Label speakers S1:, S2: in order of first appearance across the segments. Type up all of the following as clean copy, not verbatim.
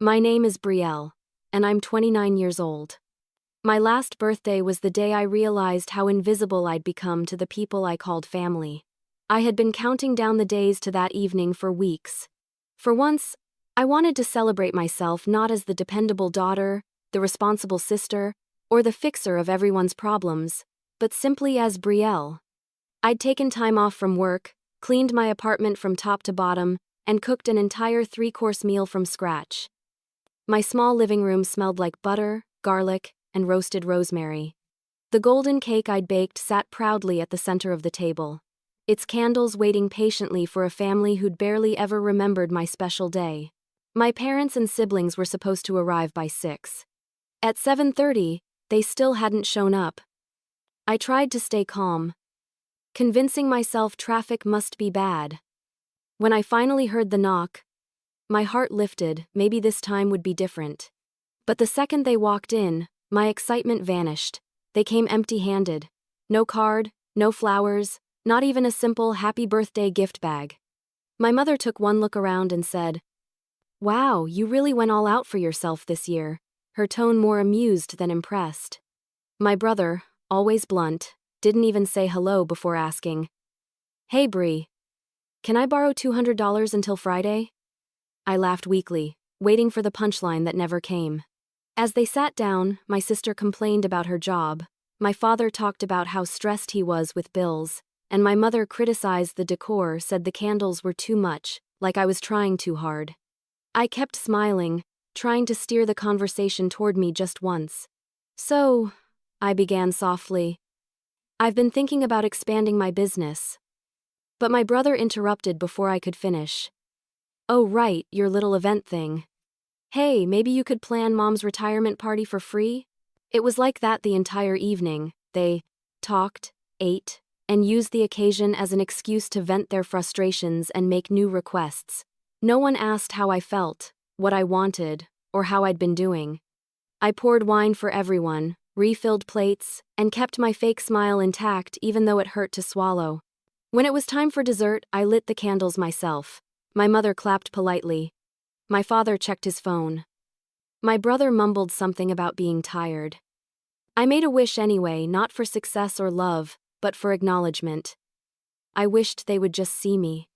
S1: My name is Brielle, and I'm 29 years old. My last birthday was the day I realized how invisible I'd become to the people I called family. I had been counting down the days to that evening for weeks. For once, I wanted to celebrate myself not as the dependable daughter, the responsible sister, or the fixer of everyone's problems, but simply as Brielle. I'd taken time off from work, cleaned my apartment from top to bottom, and cooked an entire 3-course meal from scratch. My small living room smelled like butter, garlic, and roasted rosemary. The golden cake I'd baked sat proudly at the center of the table, its candles waiting patiently for a family who'd barely ever remembered my special day. My parents and siblings were supposed to arrive by 6. At 7:30, they still hadn't shown up. I tried to stay calm, convincing myself traffic must be bad. When I finally heard the knock, my heart lifted, maybe this time would be different. But the second they walked in, my excitement vanished. They came empty-handed. No card, no flowers, not even a simple happy birthday gift bag. My mother took one look around and said, "Wow, you really went all out for yourself this year," her tone more amused than impressed. My brother, always blunt, didn't even say hello before asking, "Hey Brie, can I borrow $200 until Friday?" I laughed weakly, waiting for the punchline that never came. As they sat down, my sister complained about her job, my father talked about how stressed he was with bills, and my mother criticized the decor, said the candles were too much, like I was trying too hard. I kept smiling, trying to steer the conversation toward me just once. "So," I began softly, "I've been thinking about expanding my business." But my brother interrupted before I could finish. "Oh right, your little event thing. Hey, maybe you could plan Mom's retirement party for free?" It was like that the entire evening. They talked, ate, and used the occasion as an excuse to vent their frustrations and make new requests. No one asked how I felt, what I wanted, or how I'd been doing. I poured wine for everyone, refilled plates, and kept my fake smile intact even though it hurt to swallow. When it was time for dessert, I lit the candles myself. My mother clapped politely. My father checked his phone. My brother mumbled something about being tired. I made a wish anyway, not for success or love, but for acknowledgement. I wished they would just see me.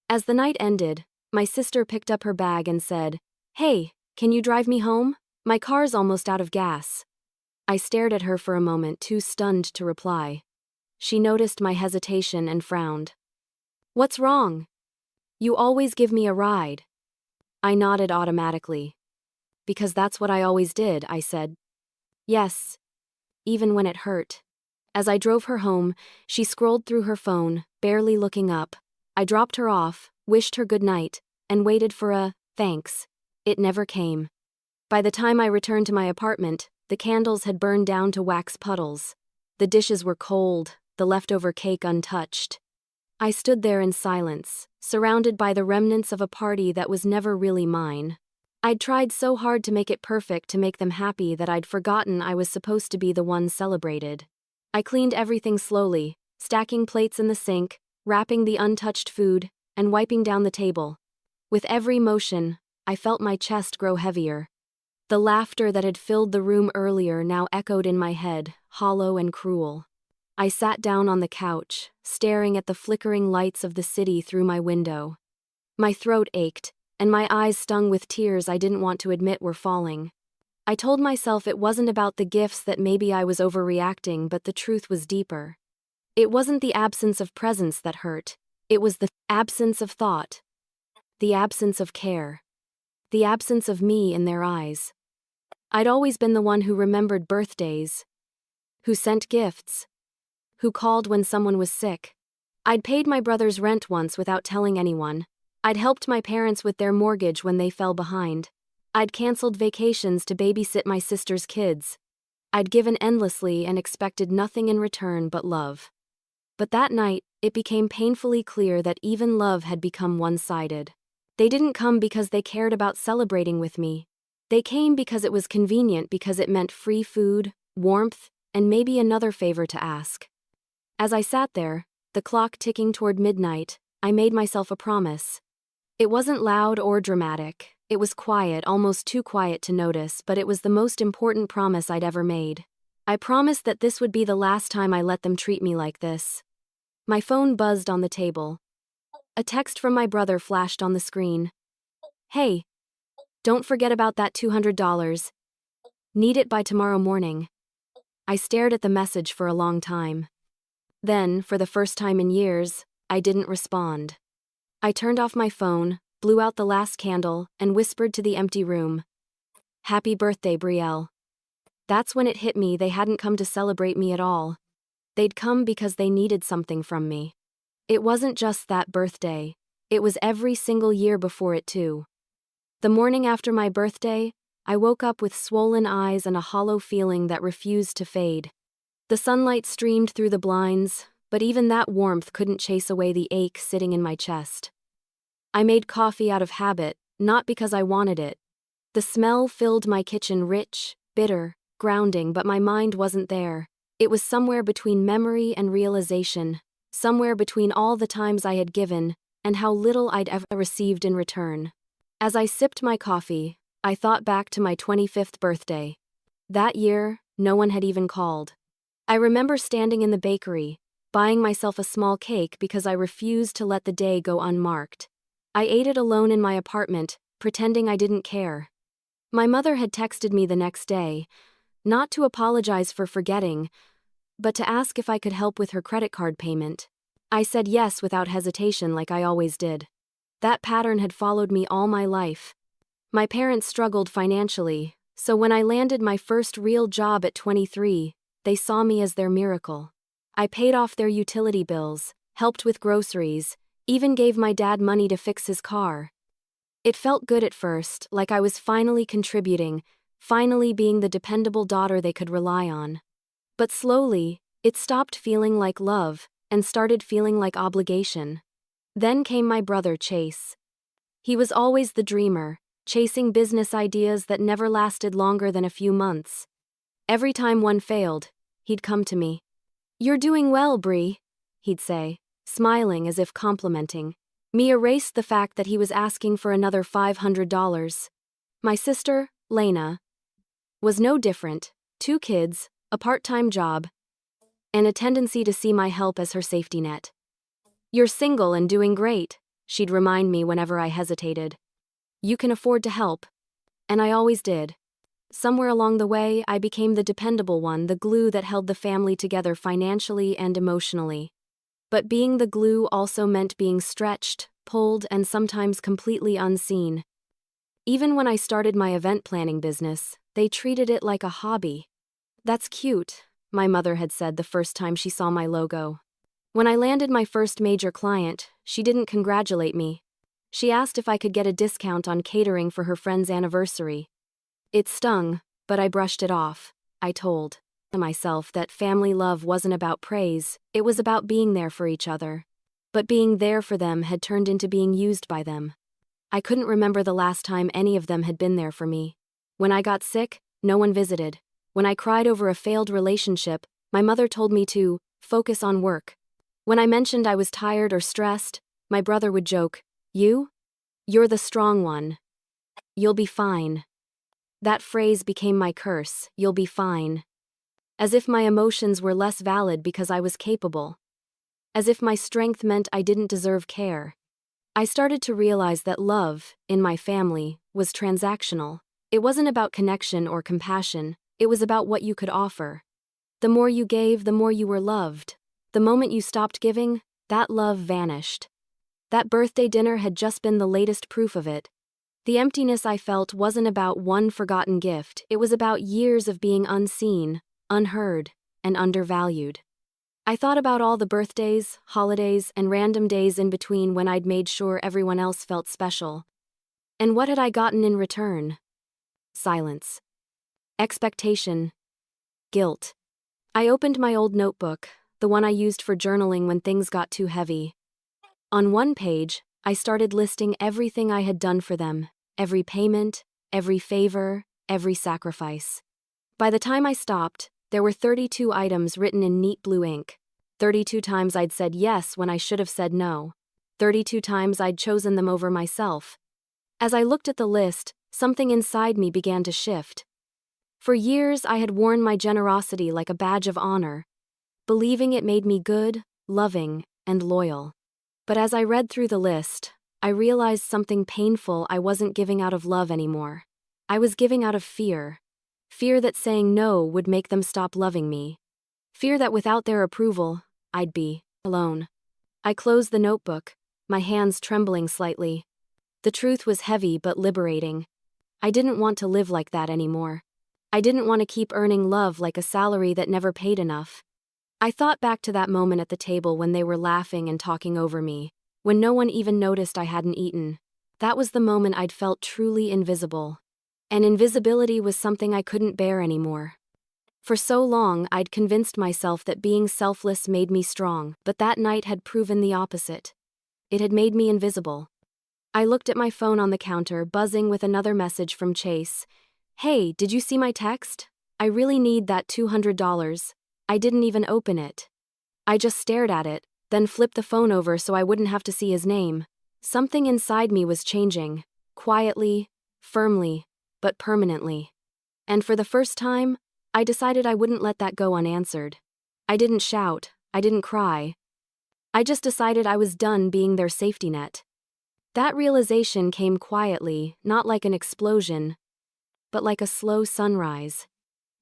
S1: As the night ended, my sister picked up her bag and said, "Hey, can you drive me home? My car's almost out of gas." I stared at her for a moment, too stunned to reply. She noticed my hesitation and frowned. "What's wrong? You always give me a ride." I nodded automatically. "Because that's what I always did," I said. "Yes, even when it hurt." As I drove her home, she scrolled through her phone, barely looking up. I dropped her off, wished her good night, and waited for a thanks. It never came. By the time I returned to my apartment, the candles had burned down to wax puddles. The dishes were cold, the leftover cake untouched. I stood there in silence, surrounded by the remnants of a party that was never really mine. I'd tried so hard to make it perfect, to make them happy, that I'd forgotten I was supposed to be the one celebrated. I cleaned everything slowly, stacking plates in the sink, wrapping the untouched food, and wiping down the table. With every motion, I felt my chest grow heavier. The laughter that had filled the room earlier now echoed in my head, hollow and cruel. I sat down on the couch, staring at the flickering lights of the city through my window. My throat ached, and my eyes stung with tears I didn't want to admit were falling. I told myself it wasn't about the gifts, that maybe I was overreacting, but the truth was deeper. It wasn't the absence of presence that hurt. It was the absence of thought. The absence of care. The absence of me in their eyes. I'd always been the one who remembered birthdays, who sent gifts, who called when someone was sick. I'd paid my brother's rent once without telling anyone. I'd helped my parents with their mortgage when they fell behind. I'd canceled vacations to babysit my sister's kids. I'd given endlessly and expected nothing in return but love. But that night, it became painfully clear that even love had become one-sided. They didn't come because they cared about celebrating with me. They came because it was convenient, because it meant free food, warmth, and maybe another favor to ask. As I sat there, the clock ticking toward midnight, I made myself a promise. It wasn't loud or dramatic, It was quiet, almost too quiet to notice, but it was the most important promise I'd ever made. I promised that this would be the last time I let them treat me like this. My phone buzzed on the table. A text from my brother flashed on the screen. "Hey, don't forget about that $200. Need it by tomorrow morning." I stared at the message for a long time. Then, for the first time in years, I didn't respond. I turned off my phone, blew out the last candle, and whispered to the empty room, "Happy birthday, Brielle." That's when it hit me they hadn't come to celebrate me at all. They'd come because they needed something from me. It wasn't just that birthday. It was every single year before it too. The morning after my birthday, I woke up with swollen eyes and a hollow feeling that refused to fade. The sunlight streamed through the blinds, but even that warmth couldn't chase away the ache sitting in my chest. I made coffee out of habit, not because I wanted it. The smell filled my kitchen, rich, bitter, grounding, but my mind wasn't there. It was somewhere between memory and realization, somewhere between all the times I had given and how little I'd ever received in return. As I sipped my coffee, I thought back to my 25th birthday. That year, no one had even called. I remember standing in the bakery, buying myself a small cake because I refused to let the day go unmarked. I ate it alone in my apartment, pretending I didn't care. My mother had texted me the next day, not to apologize for forgetting, but to ask if I could help with her credit card payment. I said yes without hesitation, like I always did. That pattern had followed me all my life. My parents struggled financially, so when I landed my first real job at 23, they saw me as their miracle. I paid off their utility bills, helped with groceries, even gave my dad money to fix his car. It felt good at first, like I was finally contributing, finally being the dependable daughter they could rely on. But slowly, it stopped feeling like love and started feeling like obligation. Then came my brother Chase. He was always the dreamer, chasing business ideas that never lasted longer than a few months. Every time one failed, he'd come to me. "You're doing well, Brie," he'd say, smiling as if complimenting. Me erased the fact that he was asking for another $500. My sister, Lena, was no different. 2 kids, a part-time job, and a tendency to see my help as her safety net. "You're single and doing great," she'd remind me whenever I hesitated. "You can afford to help." And I always did. Somewhere along the way, I became the dependable one, the glue that held the family together financially and emotionally. But being the glue also meant being stretched, pulled, and sometimes completely unseen. Even when I started my event planning business, they treated it like a hobby. "That's cute," my mother had said the first time she saw my logo. When I landed my first major client, she didn't congratulate me. She asked if I could get a discount on catering for her friend's anniversary. It stung, but I brushed it off. I told myself that family love wasn't about praise, it was about being there for each other. But being there for them had turned into being used by them. I couldn't remember the last time any of them had been there for me. When I got sick, no one visited. When I cried over a failed relationship, my mother told me to focus on work. When I mentioned I was tired or stressed, my brother would joke, You're the strong one. You'll be fine." That phrase became my curse, "You'll be fine." As if my emotions were less valid because I was capable. As if my strength meant I didn't deserve care. I started to realize that love, in my family, was transactional. It wasn't about connection or compassion, it was about what you could offer. The more you gave, the more you were loved. The moment you stopped giving, that love vanished. That birthday dinner had just been the latest proof of it. The emptiness I felt wasn't about one forgotten gift, it was about years of being unseen, unheard, and undervalued. I thought about all the birthdays, holidays, and random days in between when I'd made sure everyone else felt special. And what had I gotten in return? Silence. Expectation. Guilt. I opened my old notebook, the one I used for journaling when things got too heavy. On one page, I started listing everything I had done for them, every payment, every favor, every sacrifice. By the time I stopped, there were 32 items written in neat blue ink. 32 times I'd said yes when I should have said no. 32 times I'd chosen them over myself. As I looked at the list, something inside me began to shift. For years, I had worn my generosity like a badge of honor, believing it made me good, loving, and loyal. But as I read through the list, I realized something painful. I wasn't giving out of love anymore. I was giving out of fear. Fear that saying no would make them stop loving me. Fear that without their approval, I'd be alone. I closed the notebook, my hands trembling slightly. The truth was heavy but liberating. I didn't want to live like that anymore. I didn't want to keep earning love like a salary that never paid enough. I thought back to that moment at the table when they were laughing and talking over me, when no one even noticed I hadn't eaten. That was the moment I'd felt truly invisible. And invisibility was something I couldn't bear anymore. For so long, I'd convinced myself that being selfless made me strong, but that night had proven the opposite. It had made me invisible. I looked at my phone on the counter, buzzing with another message from Chase. "Hey, did you see my text? I really need that $200. I didn't even open it." I just stared at it, then flipped the phone over so I wouldn't have to see his name. Something inside me was changing, quietly, firmly, but permanently. And for the first time, I decided I wouldn't let that go unanswered. I didn't shout, I didn't cry. I just decided I was done being their safety net. That realization came quietly, not like an explosion, but like a slow sunrise.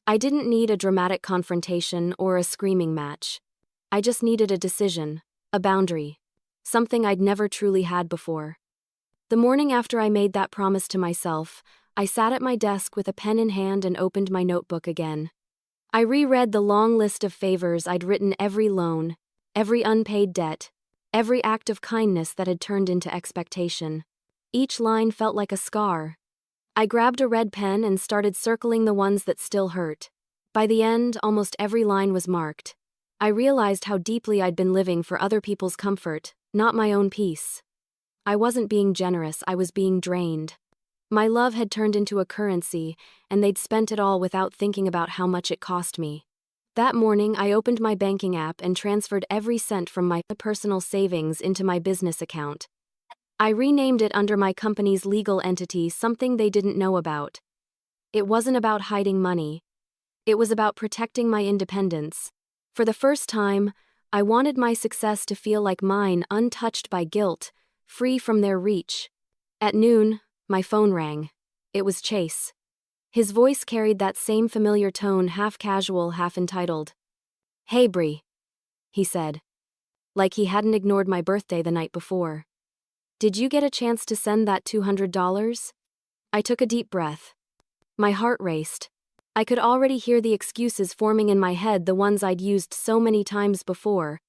S1: I didn't need a dramatic confrontation or a screaming match. I just needed a decision, a boundary, something I'd never truly had before. The morning after I made that promise to myself, I sat at my desk with a pen in hand and opened my notebook again. I reread the long list of favors I'd written, every loan, every unpaid debt, every act of kindness that had turned into expectation. Each line felt like a scar. I grabbed a red pen and started circling the ones that still hurt. By the end, almost every line was marked. I realized how deeply I'd been living for other people's comfort, not my own peace. I wasn't being generous, I was being drained. My love had turned into a currency, and they'd spent it all without thinking about how much it cost me. That morning, I opened my banking app and transferred every cent from my personal savings into my business account. I renamed it under my company's legal entity, something they didn't know about. It wasn't about hiding money. It was about protecting my independence. For the first time, I wanted my success to feel like mine, untouched by guilt, free from their reach. At noon, my phone rang. It was Chase. His voice carried that same familiar tone, half casual, half entitled. "Hey, Bree," he said, like he hadn't ignored my birthday the night before. "Did you get a chance to send that $200? I took a deep breath. My heart raced. I could already hear the excuses forming in my head, the ones I'd used so many times before.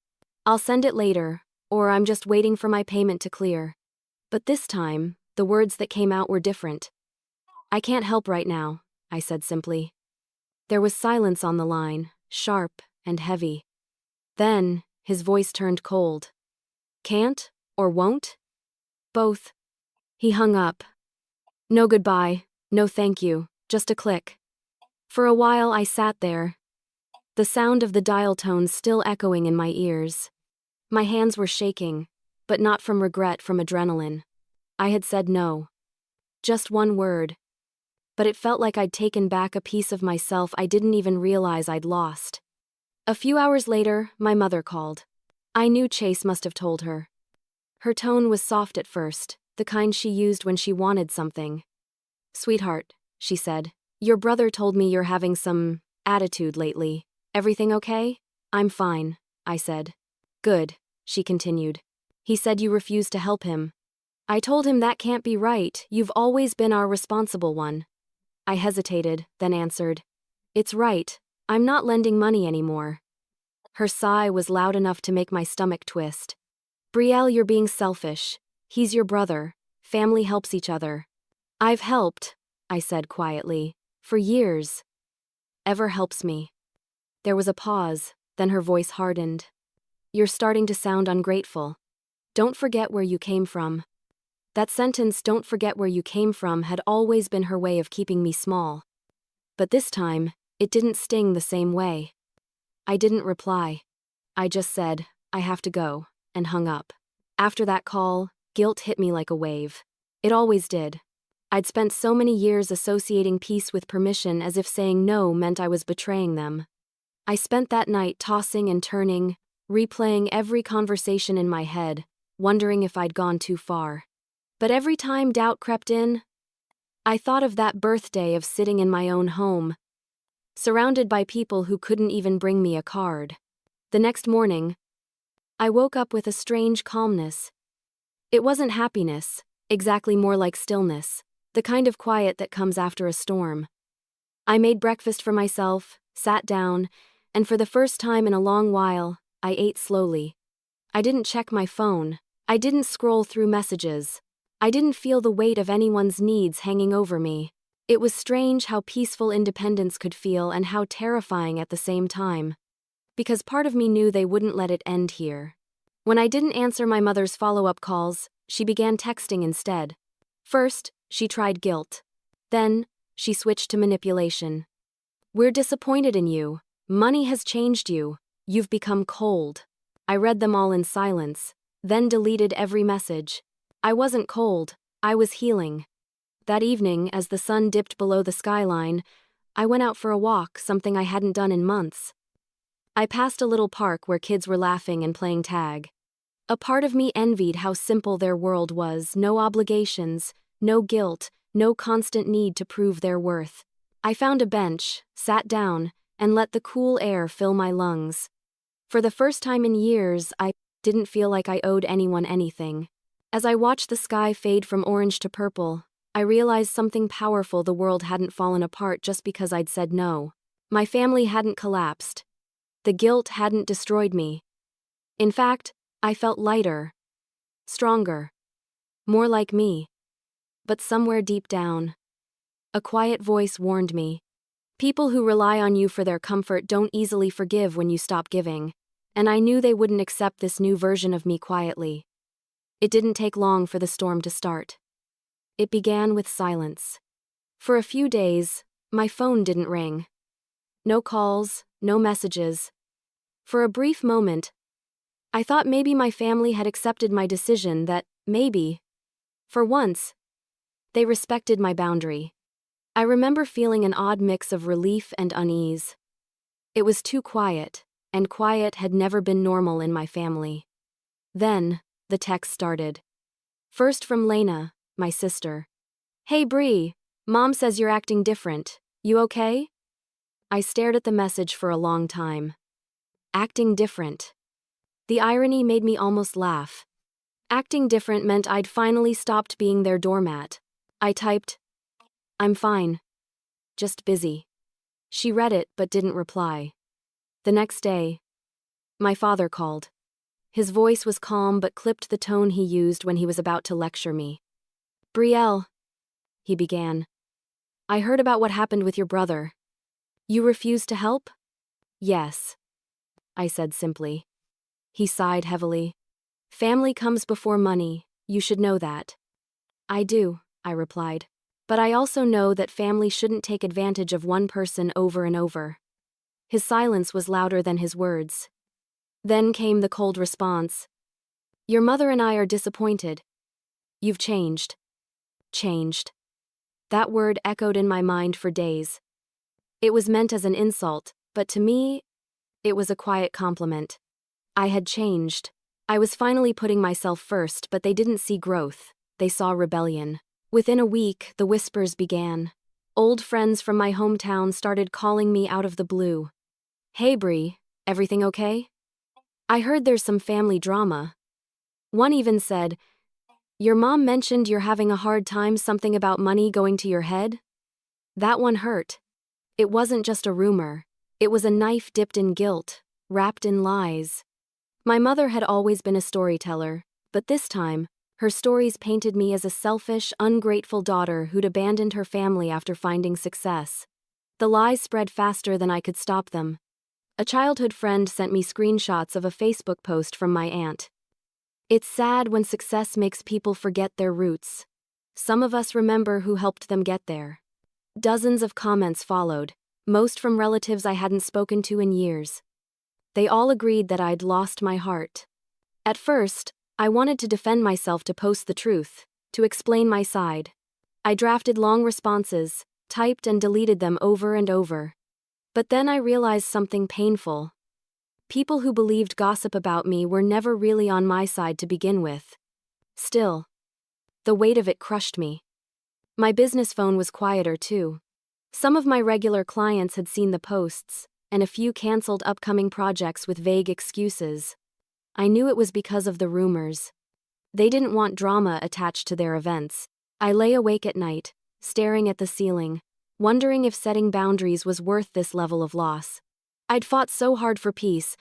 S1: "I'll send it later," or "I'm just waiting for my payment to clear." But this time, the words that came out were different. "I can't help right now," I said simply. There was silence on the line, sharp and heavy. Then, his voice turned cold. "Can't or won't?" "Both." He hung up. No goodbye, no thank you, just a click. For a while I sat there, the sound of the dial tones still echoing in my ears. My hands were shaking, but not from regret, from adrenaline. I had said no. Just one word. But it felt like I'd taken back a piece of myself I didn't even realize I'd lost. A few hours later, my mother called. I knew Chase must have told her. Her tone was soft at first, the kind she used when she wanted something. "Sweetheart," she said, "your brother told me you're having some attitude lately. Everything okay?" "I'm fine," I said. "Good," she continued. "He said you refused to help him." I told him that can't be right, you've always been our responsible one. I hesitated, then answered, "It's right, I'm not lending money anymore." Her sigh was loud enough to make my stomach twist. "Brielle, you're being selfish. He's your brother. Family helps each other." "I've helped," I said quietly, "for years. Ever helps me." There was a pause, then her voice hardened. "You're starting to sound ungrateful. Don't forget where you came from." That sentence, "don't forget where you came from," had always been her way of keeping me small. But this time, it didn't sting the same way. I didn't reply. I just said, "I have to go," and hung up. After that call, guilt hit me like a wave. It always did. I'd spent so many years associating peace with permission as if saying no meant I was betraying them. I spent that night tossing and turning, replaying every conversation in my head, wondering if I'd gone too far. But every time doubt crept in, I thought of that birthday of sitting in my own home, surrounded by people who couldn't even bring me a card. The next morning, I woke up with a strange calmness. It wasn't happiness, exactly more like stillness, the kind of quiet that comes after a storm. I made breakfast for myself, sat down, and for the first time in a long while, I ate slowly. I didn't check my phone. I didn't scroll through messages. I didn't feel the weight of anyone's needs hanging over me. It was strange how peaceful independence could feel and how terrifying at the same time. Because part of me knew they wouldn't let it end here. When I didn't answer my mother's follow-up calls, she began texting instead. First, she tried guilt. Then, she switched to manipulation. "We're disappointed in you. Money has changed you. You've become cold." I read them all in silence, then deleted every message. I wasn't cold, I was healing. That evening, as the sun dipped below the skyline, I went out for a walk, something I hadn't done in months. I passed a little park where kids were laughing and playing tag. A part of me envied how simple their world was, no obligations, no guilt, no constant need to prove their worth. I found a bench, sat down, and let the cool air fill my lungs. For the first time in years, I didn't feel like I owed anyone anything. As I watched the sky fade from orange to purple, I realized something powerful: the world hadn't fallen apart just because I'd said no. My family hadn't collapsed. The guilt hadn't destroyed me. In fact, I felt lighter, stronger, more like me. But somewhere deep down, a quiet voice warned me. People who rely on you for their comfort don't easily forgive when you stop giving. And I knew they wouldn't accept this new version of me quietly. It didn't take long for the storm to start. It began with silence. For a few days, my phone didn't ring. No calls, no messages. For a brief moment, I thought maybe my family had accepted my decision, that maybe, for once, they respected my boundary. I remember feeling an odd mix of relief and unease. It was too quiet, and quiet had never been normal in my family. Then, the text started. First from Lena, my sister. "Hey Bree, Mom says you're acting different. You okay?" I stared at the message for a long time. Acting different. The irony made me almost laugh. Acting different meant I'd finally stopped being their doormat. I typed, "I'm fine. Just busy." She read it but didn't reply. The next day, my father called. His voice was calm but clipped the tone he used when he was about to lecture me. "Brielle," he began, "I heard about what happened with your brother. You refused to help?" "Yes," I said simply. He sighed heavily. "Family comes before money, you should know that." "I do," I replied. "But I also know that family shouldn't take advantage of one person over and over." His silence was louder than his words. Then came the cold response. "Your mother and I are disappointed. You've changed." Changed. That word echoed in my mind for days. It was meant as an insult, but to me, it was a quiet compliment. I had changed. I was finally putting myself first, but they didn't see growth. They saw rebellion. Within a week, the whispers began. Old friends from my hometown started calling me out of the blue. "Hey Bree, everything okay? I heard there's some family drama." One even said, "Your mom mentioned you're having a hard time, something about money going to your head?" That one hurt. It wasn't just a rumor. It was a knife dipped in guilt, wrapped in lies. My mother had always been a storyteller, but this time, her stories painted me as a selfish, ungrateful daughter who'd abandoned her family after finding success. The lies spread faster than I could stop them. A childhood friend sent me screenshots of a Facebook post from my aunt. "It's sad when success makes people forget their roots. Some of us remember who helped them get there." Dozens of comments followed, most from relatives I hadn't spoken to in years. They all agreed that I'd lost my heart. At first, I wanted to defend myself, to post the truth. to explain my side. I drafted long responses, typed and deleted them over and over. But then I realized something painful. People who believed gossip about me were never really on my side to begin with. Still, the weight of it crushed me. My business phone was quieter too. Some of my regular clients had seen the posts, and a few canceled upcoming projects with vague excuses. I knew it was because of the rumors. They didn't want drama attached to their events. I lay awake at night, staring at the ceiling, wondering if setting boundaries was worth this level of loss. I'd fought so hard for peace,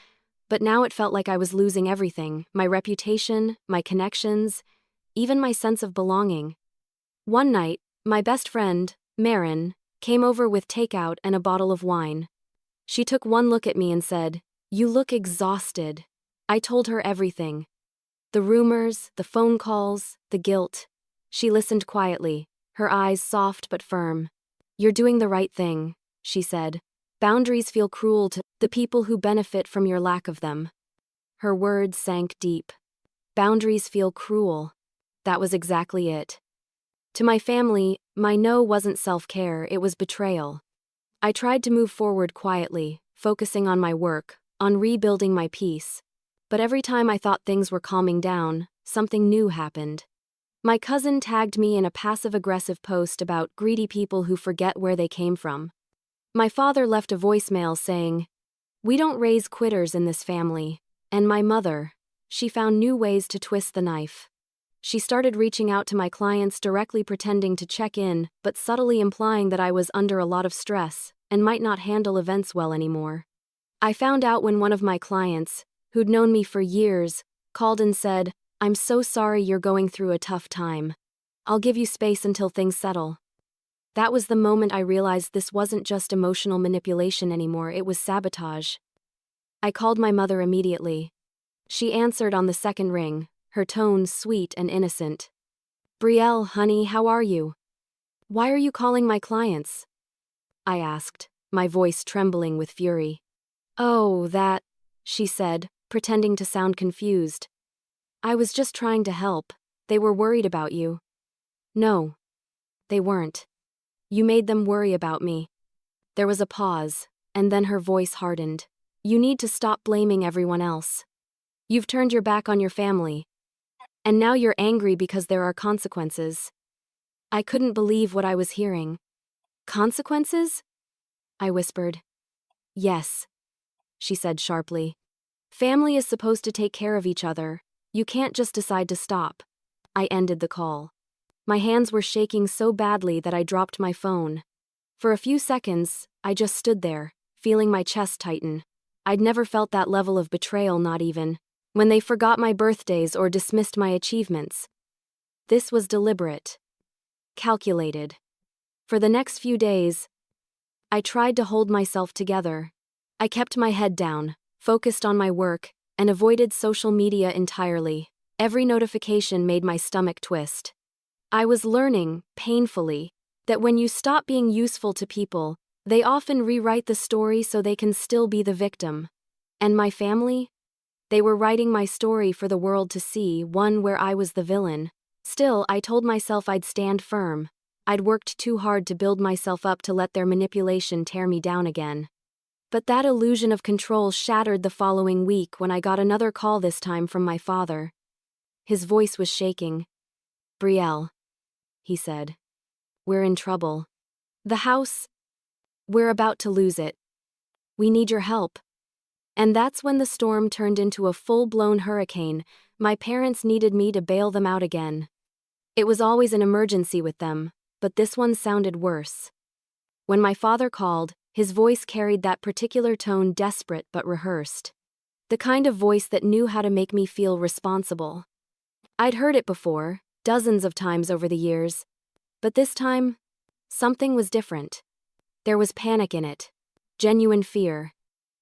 S1: but now it felt like I was losing everything: my reputation, my connections, even my sense of belonging. One night, my best friend, Marin, came over with takeout and a bottle of wine. She took one look at me and said, "You look exhausted." I told her everything. The rumors, the phone calls, the guilt. She listened quietly, her eyes soft but firm. "You're doing the right thing," she said. "Boundaries feel cruel to the people who benefit from your lack of them." Her words sank deep. Boundaries feel cruel. That was exactly it. To my family, my no wasn't self-care, it was betrayal. I tried to move forward quietly, focusing on my work, on rebuilding my peace. But every time I thought things were calming down, something new happened. My cousin tagged me in a passive-aggressive post about greedy people who forget where they came from. My father left a voicemail saying, "We don't raise quitters in this family." And my mother, she found new ways to twist the knife. She started reaching out to my clients directly, pretending to check in, but subtly implying that I was under a lot of stress and might not handle events well anymore. I found out when one of my clients, who'd known me for years, called and said, "I'm so sorry you're going through a tough time. I'll give you space until things settle." That was the moment I realized this wasn't just emotional manipulation anymore, it was sabotage. I called my mother immediately. She answered on the second ring, her tone sweet and innocent. "Brielle, honey, how are you? Why are you calling my clients?" I asked, my voice trembling with fury. "Oh, that," she said, pretending to sound confused. "I was just trying to help. They were worried about you." "No, they weren't. You made them worry about me." There was a pause, and then her voice hardened. "You need to stop blaming everyone else. You've turned your back on your family. And now you're angry because there are consequences." I couldn't believe what I was hearing. "Consequences?" I whispered. "Yes," she said sharply. "Family is supposed to take care of each other. You can't just decide to stop." I ended the call. My hands were shaking so badly that I dropped my phone. For a few seconds, I just stood there, feeling my chest tighten. I'd never felt that level of betrayal, not even when they forgot my birthdays or dismissed my achievements. This was deliberate. Calculated. For the next few days, I tried to hold myself together. I kept my head down, focused on my work, and avoided social media entirely. Every notification made my stomach twist. I was learning, painfully, that when you stop being useful to people, they often rewrite the story so they can still be the victim. And my family? They were writing my story for the world to see, one where I was the villain. Still, I told myself I'd stand firm. I'd worked too hard to build myself up to let their manipulation tear me down again. But that illusion of control shattered the following week when I got another call, this time from my father. His voice was shaking. "Brielle," he said. "We're in trouble. The house, we're about to lose it. We need your help." And that's when the storm turned into a full-blown hurricane. My parents needed me to bail them out again. It was always an emergency with them, but this one sounded worse. When my father called, his voice carried that particular tone, desperate but rehearsed. The kind of voice that knew how to make me feel responsible. I'd heard it before, dozens of times over the years. But this time, something was different. There was panic in it. Genuine fear.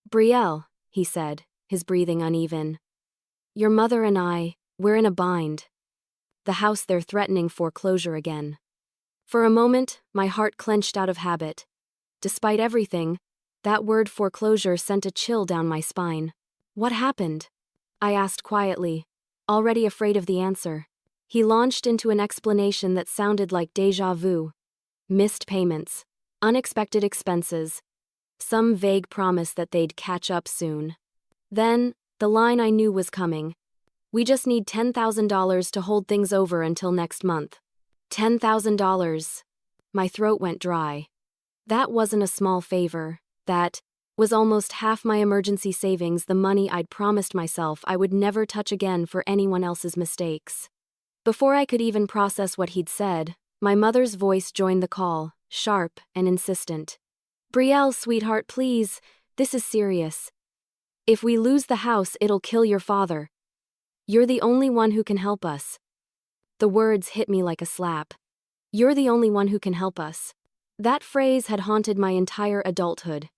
S1: "Brielle," he said, his breathing uneven. "Your mother and we're in a bind. The house, they're threatening foreclosure again." For a moment, my heart clenched out of habit. Despite everything, that word foreclosure sent a chill down my spine. "What happened?" I asked quietly, already afraid of the answer. He launched into an explanation that sounded like déjà vu. Missed payments, unexpected expenses, some vague promise that they'd catch up soon. Then, the line I knew was coming. We just need $10,000 to hold things over until next month. $10,000. My throat went dry. That wasn't a small favor. That was almost half my emergency savings, the money I'd promised myself I would never touch again for anyone else's mistakes. Before I could even process what he'd said, my mother's voice joined the call, sharp and insistent. "Brielle, sweetheart, please, this is serious. If we lose the house, it'll kill your father. You're the only one who can help us." The words hit me like a slap. You're the only one who can help us. That phrase had haunted my entire adulthood.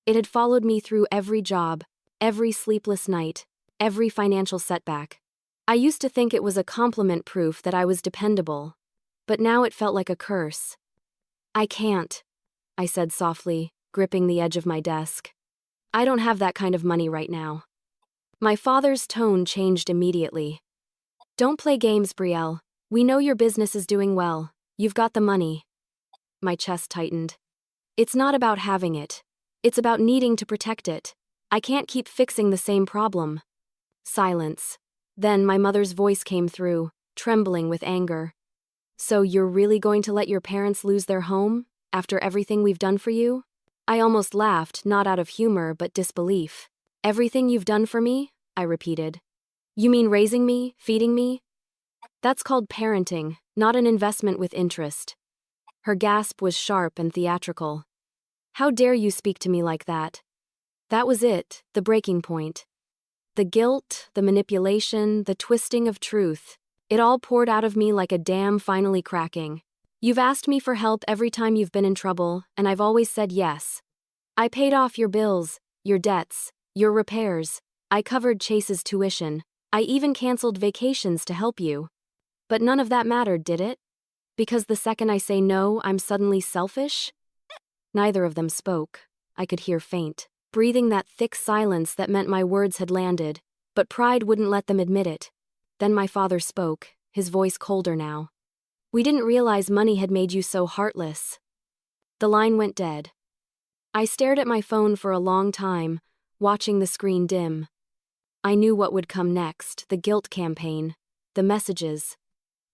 S1: It had followed me through every job, every sleepless night, every financial setback. I used to think it was a compliment, proof that I was dependable, but now it felt like a curse. "I can't," I said softly, gripping the edge of my desk. "I don't have that kind of money right now." My father's tone changed immediately. "Don't play games, Brielle. We know your business is doing well. You've got the money." My chest tightened. "It's not about having it. It's about needing to protect it. I can't keep fixing the same problem." Silence. Then my mother's voice came through, trembling with anger. "So you're really going to let your parents lose their home, after everything we've done for you?" I almost laughed, not out of humor but disbelief. "Everything you've done for me?" I repeated. "You mean raising me, feeding me? That's called parenting, not an investment with interest." Her gasp was sharp and theatrical. "How dare you speak to me like that?" That was it, the breaking point. The guilt, the manipulation, the twisting of truth. It all poured out of me like a dam finally cracking. "You've asked me for help every time you've been in trouble, and I've always said yes. I paid off your bills, your debts, your repairs. I covered Chase's tuition. I even canceled vacations to help you. But none of that mattered, did it? Because the second I say no, I'm suddenly selfish?" Neither of them spoke. I could hear faint breathing, that thick silence that meant my words had landed, but pride wouldn't let them admit it. Then my father spoke, his voice colder now. "We didn't realize money had made you so heartless." The line went dead. I stared at my phone for a long time, watching the screen dim. I knew what would come next, the guilt campaign, the messages,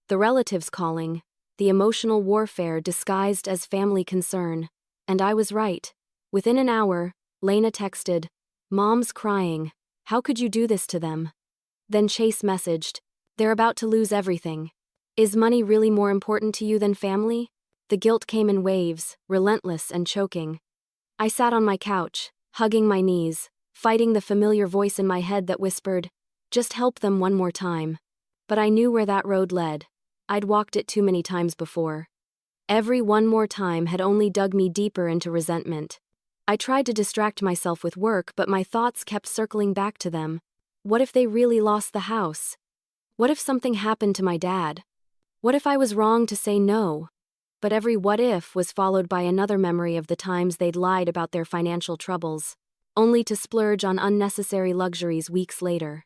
S1: the relatives calling, the emotional warfare disguised as family concern. And I was right. Within an hour, Lena texted, "Mom's crying. How could you do this to them?" Then Chase messaged, "They're about to lose everything. Is money really more important to you than family?" The guilt came in waves, relentless and choking. I sat on my couch, hugging my knees, fighting the familiar voice in my head that whispered, "Just help them one more time." But I knew where that road led. I'd walked it too many times before. Every one more time had only dug me deeper into resentment. I tried to distract myself with work, but my thoughts kept circling back to them. What if they really lost the house? What if something happened to my dad? What if I was wrong to say no? But every what if was followed by another memory of the times they'd lied about their financial troubles, only to splurge on unnecessary luxuries weeks later.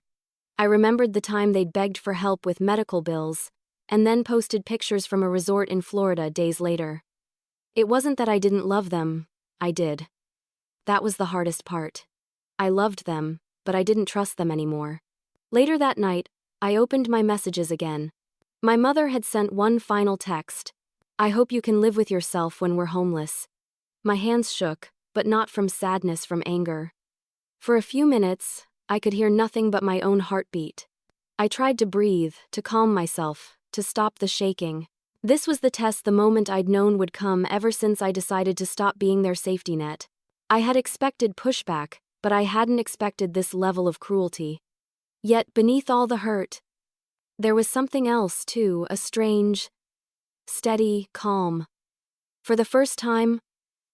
S1: I remembered the time they'd begged for help with medical bills, and then posted pictures from a resort in Florida days later. It wasn't that I didn't love them, I did. That was the hardest part. I loved them, but I didn't trust them anymore. Later that night, I opened my messages again. My mother had sent one final text. "I hope you can live with yourself when we're homeless." My hands shook, but not from sadness, from anger. For a few minutes, I could hear nothing but my own heartbeat. I tried to breathe, to calm myself, to stop the shaking. This was the test, the moment I'd known would come ever since I decided to stop being their safety net. I had expected pushback, but I hadn't expected this level of cruelty. Yet beneath all the hurt, there was something else too, a strange, steady calm. For the first time,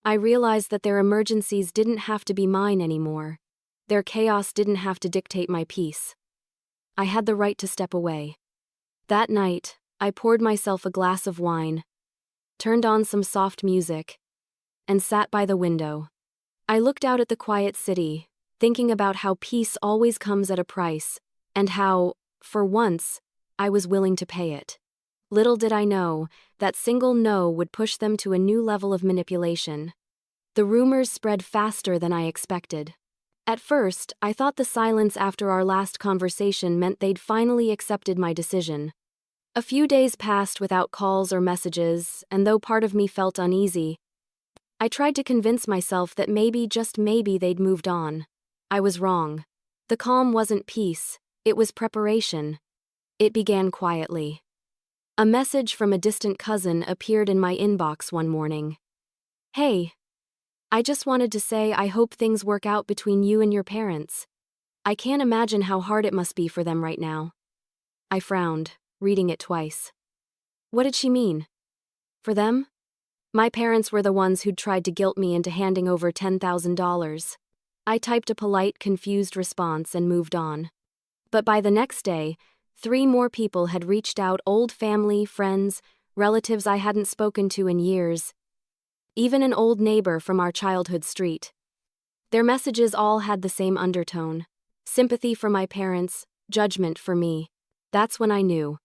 S1: I realized that their emergencies didn't have to be mine anymore. Their chaos didn't have to dictate my peace. I had the right to step away. That night, I poured myself a glass of wine, turned on some soft music, and sat by the window. I looked out at the quiet city, thinking about how peace always comes at a price, and how, for once, I was willing to pay it. Little did I know, that single no would push them to a new level of manipulation. The rumors spread faster than I expected. At first, I thought the silence after our last conversation meant they'd finally accepted my decision. A few days passed without calls or messages, and though part of me felt uneasy, I tried to convince myself that maybe, just maybe, they'd moved on. I was wrong. The calm wasn't peace, it was preparation. It began quietly. A message from a distant cousin appeared in my inbox one morning. "Hey, I just wanted to say I hope things work out between you and your parents. I can't imagine how hard it must be for them right now." I frowned, reading it twice. What did she mean? For them? My parents were the ones who'd tried to guilt me into handing over $10,000. I typed a polite, confused response and moved on. But by the next day, 3 more people had reached out, old family, friends, relatives I hadn't spoken to in years. Even an old neighbor from our childhood street. Their messages all had the same undertone. Sympathy for my parents, judgment for me. That's when I knew.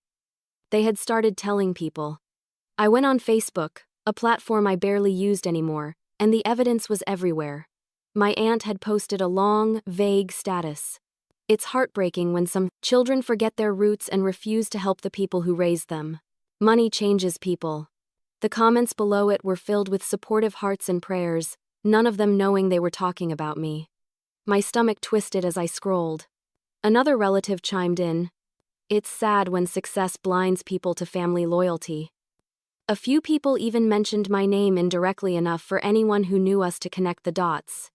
S1: They had started telling people. I went on Facebook, a platform I barely used anymore, and the evidence was everywhere. My aunt had posted a long, vague status. It's heartbreaking when some children forget their roots and refuse to help the people who raised them. Money changes people. The comments below it were filled with supportive hearts and prayers, none of them knowing they were talking about me. My stomach twisted as I scrolled. Another relative chimed in. It's sad when success blinds people to family loyalty. A few people even mentioned my name indirectly enough for anyone who knew us to connect the dots.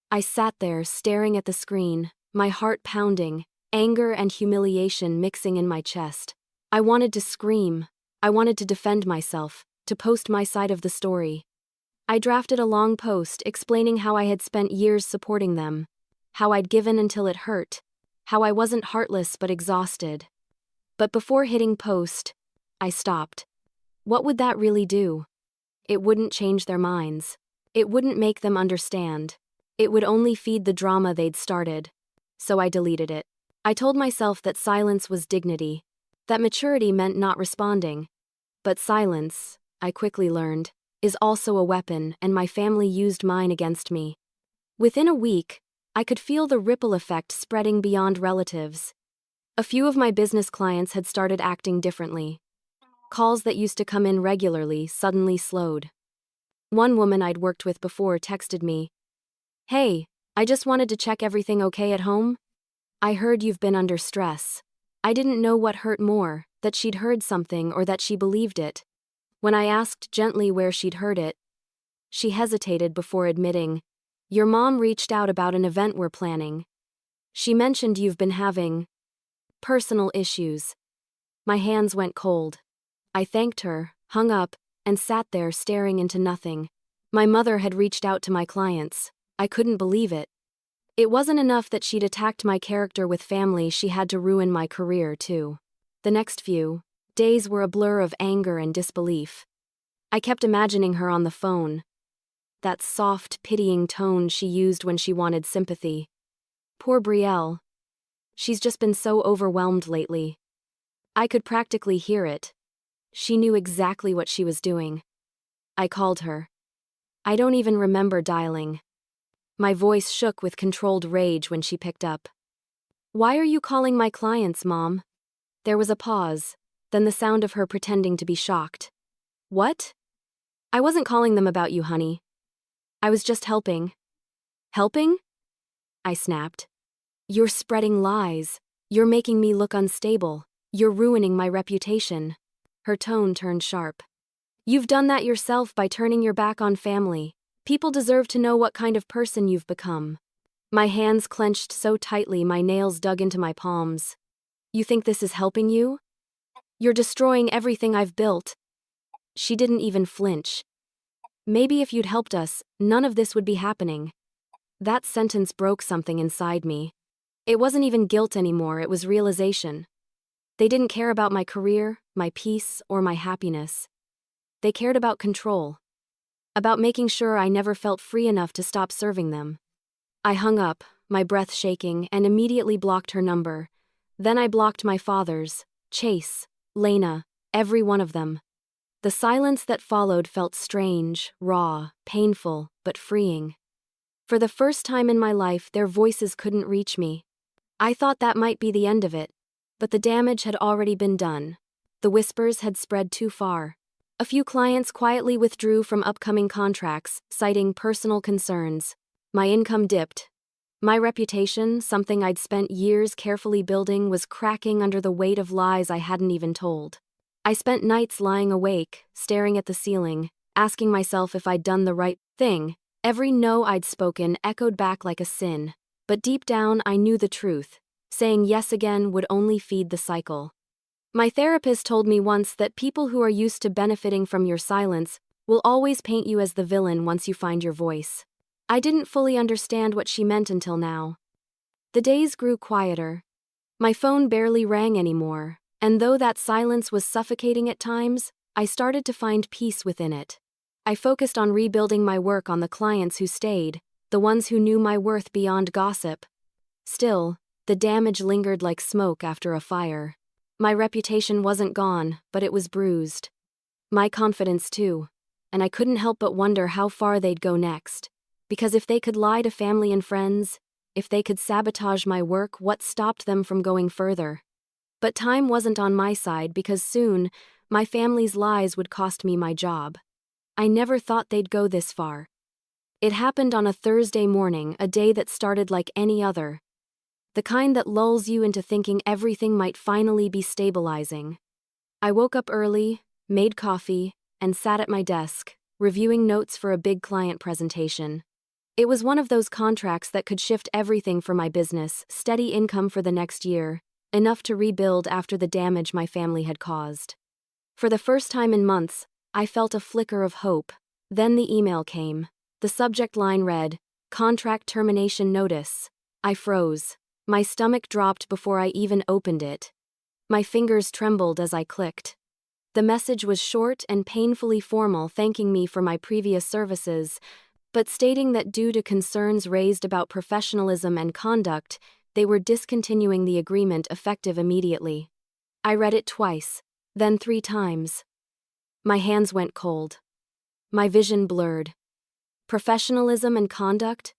S1: I sat there staring at the screen, my heart pounding, anger and humiliation mixing in my chest. I wanted to scream. I wanted to defend myself, to post my side of the story. I drafted a long post explaining how I had spent years supporting them, how I'd given until it hurt, how I wasn't heartless but exhausted. But before hitting post, I stopped. What would that really do? It wouldn't change their minds. It wouldn't make them understand. It would only feed the drama they'd started. So I deleted it. I told myself that silence was dignity, that maturity meant not responding. But silence, I quickly learned, is also a weapon, and my family used mine against me. Within a week, I could feel the ripple effect spreading beyond relatives. A few of my business clients had started acting differently. Calls that used to come in regularly suddenly slowed. One woman I'd worked with before texted me, "Hey, I just wanted to check everything okay at home. I heard you've been under stress." I didn't know what hurt more, that she'd heard something or that she believed it. When I asked gently where she'd heard it, she hesitated before admitting, "Your mom reached out about an event we're planning. She mentioned you've been having personal issues." My hands went cold. I thanked her, hung up, and sat there staring into nothing. My mother had reached out to my clients. I couldn't believe it. It wasn't enough that she'd attacked my character with family, she had to ruin my career too. The next few days were a blur of anger and disbelief. I kept imagining her on the phone. That soft, pitying tone she used when she wanted sympathy. Poor Brielle. She's just been so overwhelmed lately. I could practically hear it. She knew exactly what she was doing. I called her. I don't even remember dialing. My voice shook with controlled rage when she picked up. "Why are you calling my clients, Mom?" There was a pause, then the sound of her pretending to be shocked. "What? I wasn't calling them about you, honey. I was just helping." "Helping?" I snapped. "You're spreading lies. You're making me look unstable. You're ruining my reputation." Her tone turned sharp. "You've done that yourself by turning your back on family. People deserve to know what kind of person you've become." My hands clenched so tightly my nails dug into my palms. "You think this is helping you? You're destroying everything I've built." She didn't even flinch. "Maybe if you'd helped us, none of this would be happening." That sentence broke something inside me. It wasn't even guilt anymore, it was realization. They didn't care about my career, my peace, or my happiness. They cared about control. About making sure I never felt free enough to stop serving them. I hung up, my breath shaking, and immediately blocked her number. Then I blocked my father's, Chase, Lena, every one of them. The silence that followed felt strange, raw, painful, but freeing. For the first time in my life, their voices couldn't reach me. I thought that might be the end of it, but the damage had already been done. The whispers had spread too far. A few clients quietly withdrew from upcoming contracts, citing personal concerns. My income dipped. My reputation, something I'd spent years carefully building, was cracking under the weight of lies I hadn't even told. I spent nights lying awake, staring at the ceiling, asking myself if I'd done the right thing. Every no I'd spoken echoed back like a sin. But deep down, I knew the truth. Saying yes again would only feed the cycle. My therapist told me once that people who are used to benefiting from your silence will always paint you as the villain once you find your voice. I didn't fully understand what she meant until now. The days grew quieter. My phone barely rang anymore, and though that silence was suffocating at times, I started to find peace within it. I focused on rebuilding my work on the clients who stayed, the ones who knew my worth beyond gossip. Still, the damage lingered like smoke after a fire. My reputation wasn't gone, but it was bruised. My confidence too, and I couldn't help but wonder how far they'd go next. Because if they could lie to family and friends, if they could sabotage my work, what stopped them from going further? But time wasn't on my side because soon, my family's lies would cost me my job. I never thought they'd go this far. It happened on a Thursday morning, a day that started like any other. The kind that lulls you into thinking everything might finally be stabilizing. I woke up early, made coffee, and sat at my desk, reviewing notes for a big client presentation. It was one of those contracts that could shift everything for my business, steady income for the next year, enough to rebuild after the damage my family had caused. For the first time in months, I felt a flicker of hope. Then the email came. The subject line read, "Contract termination notice." I froze. My stomach dropped before I even opened it. My fingers trembled as I clicked. The message was short and painfully formal, thanking me for my previous services, but stating that due to concerns raised about professionalism and conduct, they were discontinuing the agreement effective immediately. I read it twice, then 3 times. My hands went cold. My vision blurred. Professionalism and conduct?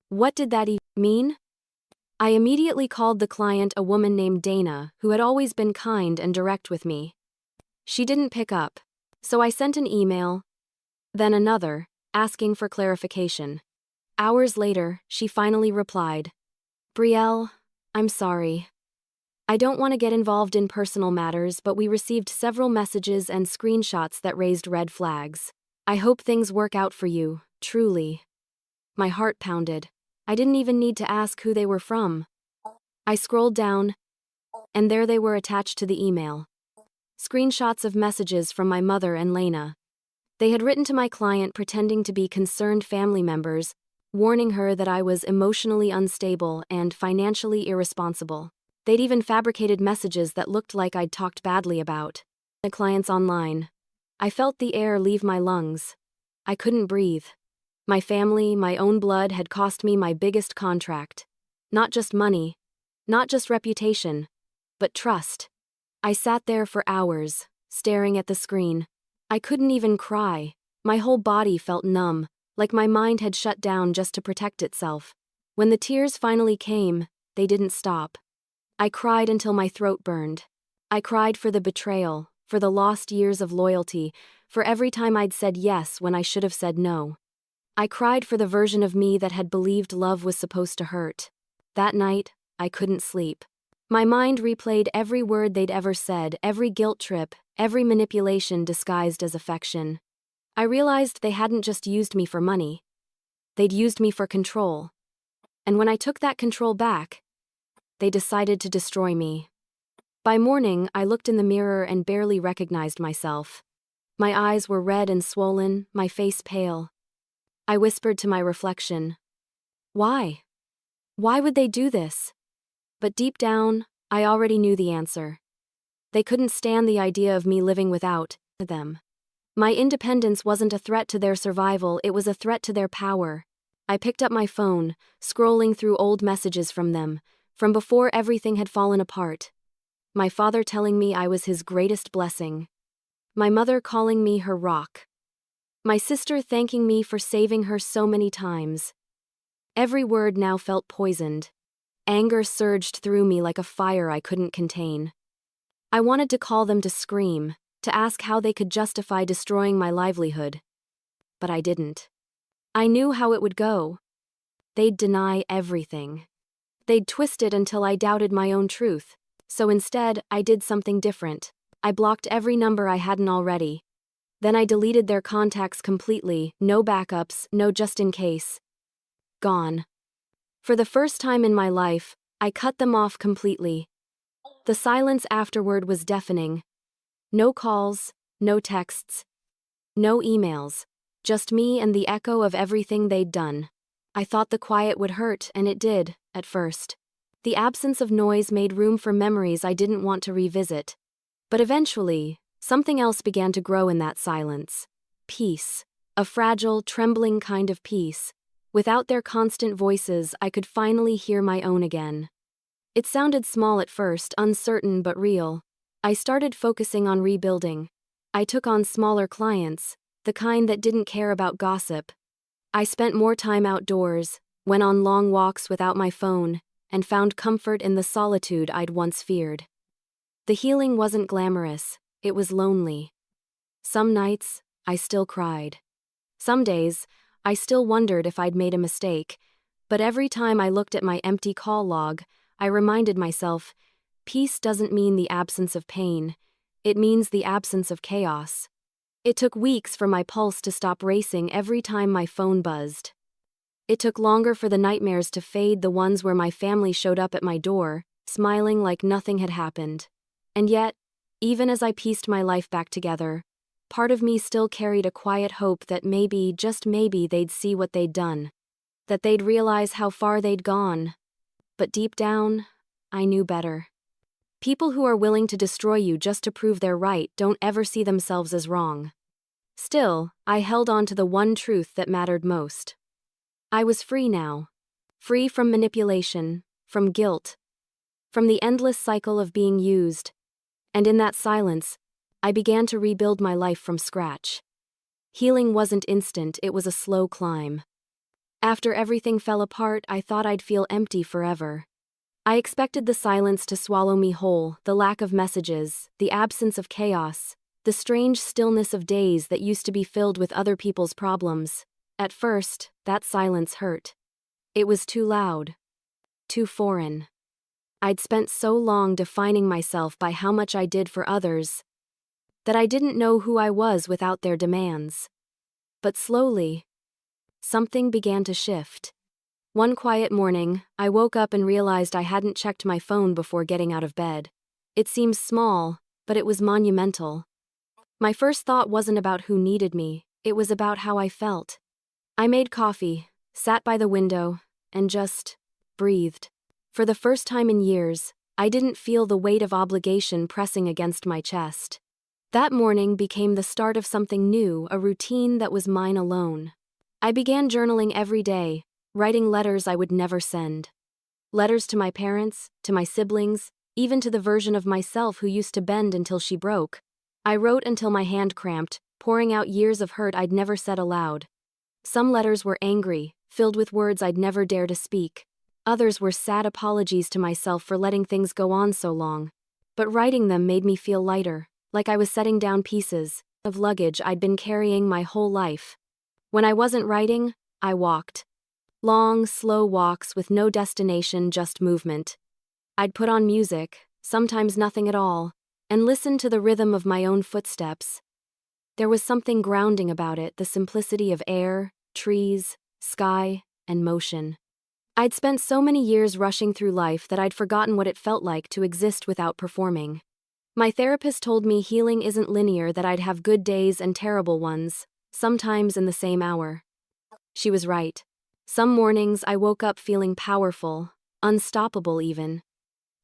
S1: What did that even mean? I immediately called the client, a woman named Dana, who had always been kind and direct with me. She didn't pick up, so I sent an email, then another, asking for clarification. Hours later, she finally replied, "Brielle, I'm sorry. I don't want to get involved in personal matters, but we received several messages and screenshots that raised red flags. I hope things work out for you, truly." My heart pounded. I didn't even need to ask who they were from. I scrolled down, and there they were attached to the email. Screenshots of messages from my mother and Lena. They had written to my client pretending to be concerned family members, warning her that I was emotionally unstable and financially irresponsible. They'd even fabricated messages that looked like I'd talked badly about the clients online. I felt the air leave my lungs. I couldn't breathe. My family, my own blood had cost me my biggest contract. Not just money, not just reputation, but trust. I sat there for hours, staring at the screen. I couldn't even cry. My whole body felt numb, like my mind had shut down just to protect itself. When the tears finally came, they didn't stop. I cried until my throat burned. I cried for the betrayal, for the lost years of loyalty, for every time I'd said yes when I should have said no. I cried for the version of me that had believed love was supposed to hurt. That night, I couldn't sleep. My mind replayed every word they'd ever said, every guilt trip, every manipulation disguised as affection. I realized they hadn't just used me for money. They'd used me for control. And when I took that control back, they decided to destroy me. By morning, I looked in the mirror and barely recognized myself. My eyes were red and swollen, my face pale. I whispered to my reflection, "Why? Why would they do this?" But deep down, I already knew the answer. They couldn't stand the idea of me living without them. My independence wasn't a threat to their survival, it was a threat to their power. I picked up my phone, scrolling through old messages from them, from before everything had fallen apart. My father telling me I was his greatest blessing. My mother calling me her rock. My sister thanking me for saving her so many times. Every word now felt poisoned. Anger surged through me like a fire I couldn't contain. I wanted to call them to scream, to ask how they could justify destroying my livelihood. But I didn't. I knew how it would go. They'd deny everything. They'd twist it until I doubted my own truth. So instead, I did something different. I blocked every number I hadn't already. Then I deleted their contacts completely, no backups, no just in case. Gone. For the first time in my life, I cut them off completely. The silence afterward was deafening. No calls, no texts, no emails. Just me and the echo of everything they'd done. I thought the quiet would hurt, and it did, at first. The absence of noise made room for memories I didn't want to revisit. But eventually, something else began to grow in that silence. Peace. A fragile, trembling kind of peace. Without their constant voices, I could finally hear my own again. It sounded small at first, uncertain but real. I started focusing on rebuilding. I took on smaller clients, the kind that didn't care about gossip. I spent more time outdoors, went on long walks without my phone, and found comfort in the solitude I'd once feared. The healing wasn't glamorous, it was lonely. Some nights, I still cried. Some days, I still wondered if I'd made a mistake, but every time I looked at my empty call log, I reminded myself, peace doesn't mean the absence of pain, it means the absence of chaos. It took weeks for my pulse to stop racing every time my phone buzzed. It took longer for the nightmares to fade, the ones where my family showed up at my door, smiling like nothing had happened. And yet, even as I pieced my life back together, part of me still carried a quiet hope that maybe, just maybe, they'd see what they'd done. That they'd realize how far they'd gone. But deep down, I knew better. People who are willing to destroy you just to prove they're right don't ever see themselves as wrong. Still, I held on to the one truth that mattered most. I was free now. Free from manipulation, from guilt, from the endless cycle of being used. And in that silence, I began to rebuild my life from scratch. Healing wasn't instant, it was a slow climb. After everything fell apart, I thought I'd feel empty forever. I expected the silence to swallow me whole, the lack of messages, the absence of chaos, the strange stillness of days that used to be filled with other people's problems. At first, that silence hurt. It was too loud. Too foreign. I'd spent so long defining myself by how much I did for others that I didn't know who I was without their demands. But slowly, something began to shift. One quiet morning, I woke up and realized I hadn't checked my phone before getting out of bed. It seems small, but it was monumental. My first thought wasn't about who needed me, it was about how I felt. I made coffee, sat by the window, and just breathed. For the first time in years, I didn't feel the weight of obligation pressing against my chest. That morning became the start of something new, a routine that was mine alone. I began journaling every day, writing letters I would never send. Letters to my parents, to my siblings, even to the version of myself who used to bend until she broke. I wrote until my hand cramped, pouring out years of hurt I'd never said aloud. Some letters were angry, filled with words I'd never dare to speak. Others were sad apologies to myself for letting things go on so long. But writing them made me feel lighter, like I was setting down pieces of luggage I'd been carrying my whole life. When I wasn't writing, I walked. Long, slow walks with no destination, just movement. I'd put on music, sometimes nothing at all, and listen to the rhythm of my own footsteps. There was something grounding about it, the simplicity of air, trees, sky, and motion. I'd spent so many years rushing through life that I'd forgotten what it felt like to exist without performing. My therapist told me healing isn't linear, that I'd have good days and terrible ones, sometimes in the same hour. She was right. Some mornings I woke up feeling powerful, unstoppable even.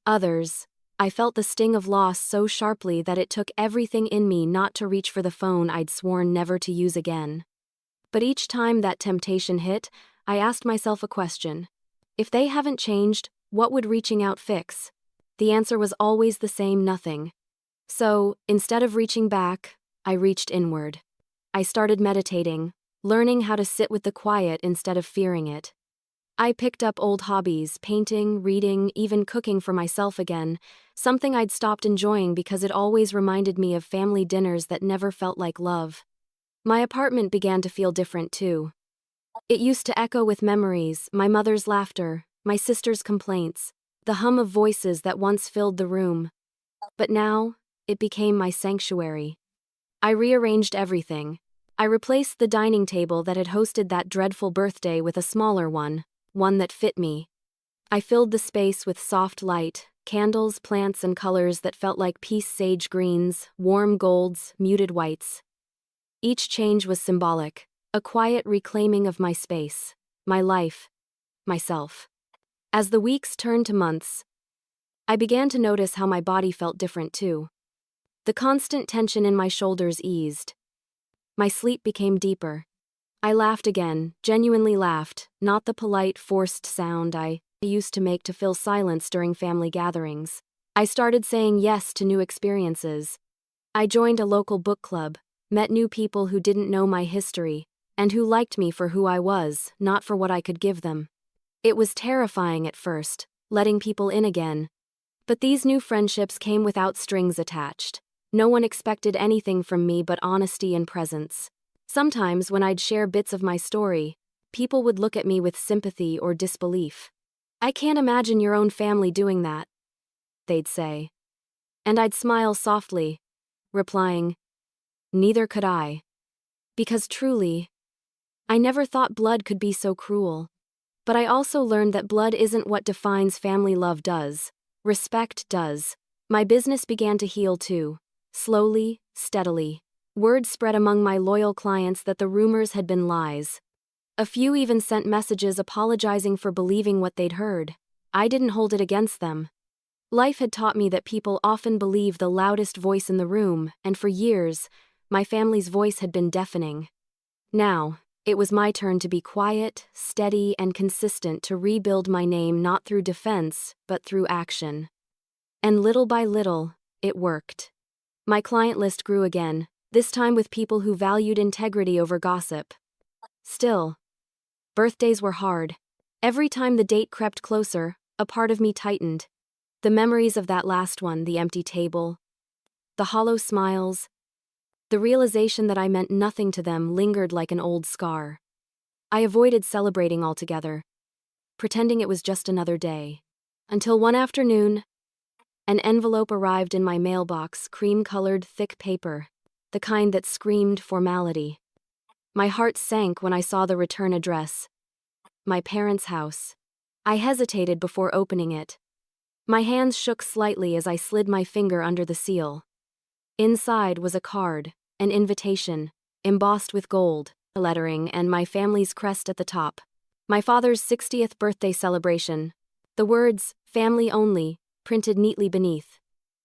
S1: Others, I felt the sting of loss so sharply that it took everything in me not to reach for the phone I'd sworn never to use again. But each time that temptation hit, I asked myself a question. If they haven't changed, what would reaching out fix? The answer was always the same: nothing. So, instead of reaching back, I reached inward. I started meditating, learning how to sit with the quiet instead of fearing it. I picked up old hobbies: painting, reading, even cooking for myself again, something I'd stopped enjoying because it always reminded me of family dinners that never felt like love. My apartment began to feel different too. It used to echo with memories: my mother's laughter, my sister's complaints, the hum of voices that once filled the room. But now, it became my sanctuary. I rearranged everything. I replaced the dining table that had hosted that dreadful birthday with a smaller one that fit me. I filled the space with soft light, candles, plants, and colors that felt like peace: sage greens, warm golds, muted whites. Each change was symbolic, a quiet reclaiming of my space, my life, myself. As the weeks turned to months, I began to notice how my body felt different too. The constant tension in my shoulders eased. My sleep became deeper. I laughed again, genuinely laughed, not the polite, forced sound I used to make to fill silence during family gatherings. I started saying yes to new experiences. I joined a local book club, met new people who didn't know my history, and who liked me for who I was, not for what I could give them. It was terrifying at first, letting people in again. But these new friendships came without strings attached. No one expected anything from me but honesty and presence. Sometimes, when I'd share bits of my story, people would look at me with sympathy or disbelief. "I can't imagine your own family doing that," they'd say. And I'd smile softly, replying, "Neither could I." Because truly, I never thought blood could be so cruel. But I also learned that blood isn't what defines family love does. Respect does. My business began to heal too. Slowly, steadily. Word spread among my loyal clients that the rumors had been lies. A few even sent messages apologizing for believing what they'd heard. I didn't hold it against them. Life had taught me that people often believe the loudest voice in the room, and for years, my family's voice had been deafening. Now, it was my turn to be quiet, steady, and consistent, to rebuild my name not through defense, but through action. And little by little, it worked. My client list grew again, this time with people who valued integrity over gossip. Still, birthdays were hard. Every time the date crept closer, a part of me tightened. The memories of that last one, the empty table, the hollow smiles, the realization that I meant nothing to them lingered like an old scar. I avoided celebrating altogether, pretending it was just another day. Until one afternoon, an envelope arrived in my mailbox: cream-colored, thick paper, the kind that screamed formality. My heart sank when I saw the return address: my parents' house. I hesitated before opening it. My hands shook slightly as I slid my finger under the seal. Inside was a card, an invitation, embossed with gold lettering and my family's crest at the top. My father's 60th birthday celebration. The words, "Family Only," printed neatly beneath.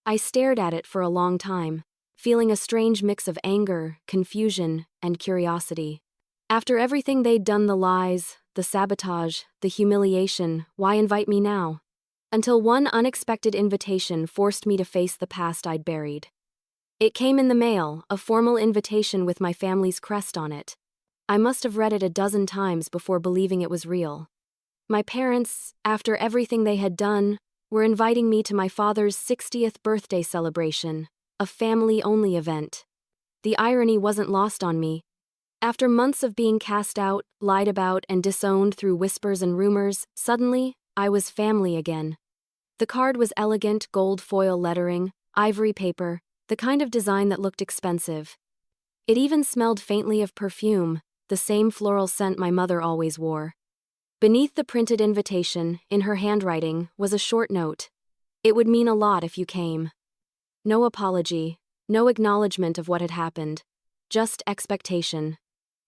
S1: I stared at it for a long time, feeling a strange mix of anger, confusion, and curiosity. After everything they'd done, the lies, the sabotage, the humiliation, why invite me now? Until one unexpected invitation forced me to face the past I'd buried. It came in the mail, a formal invitation with my family's crest on it. I must have read it a dozen times before believing it was real. My parents, after everything they had done, were inviting me to my father's 60th birthday celebration, a family-only event. The irony wasn't lost on me. After months of being cast out, lied about, and disowned through whispers and rumors, suddenly, I was family again. The card was elegant, gold foil lettering, ivory paper, the kind of design that looked expensive. It even smelled faintly of perfume, the same floral scent my mother always wore. Beneath the printed invitation, in her handwriting, was a short note. "It would mean a lot if you came." No apology, no acknowledgement of what had happened, just expectation.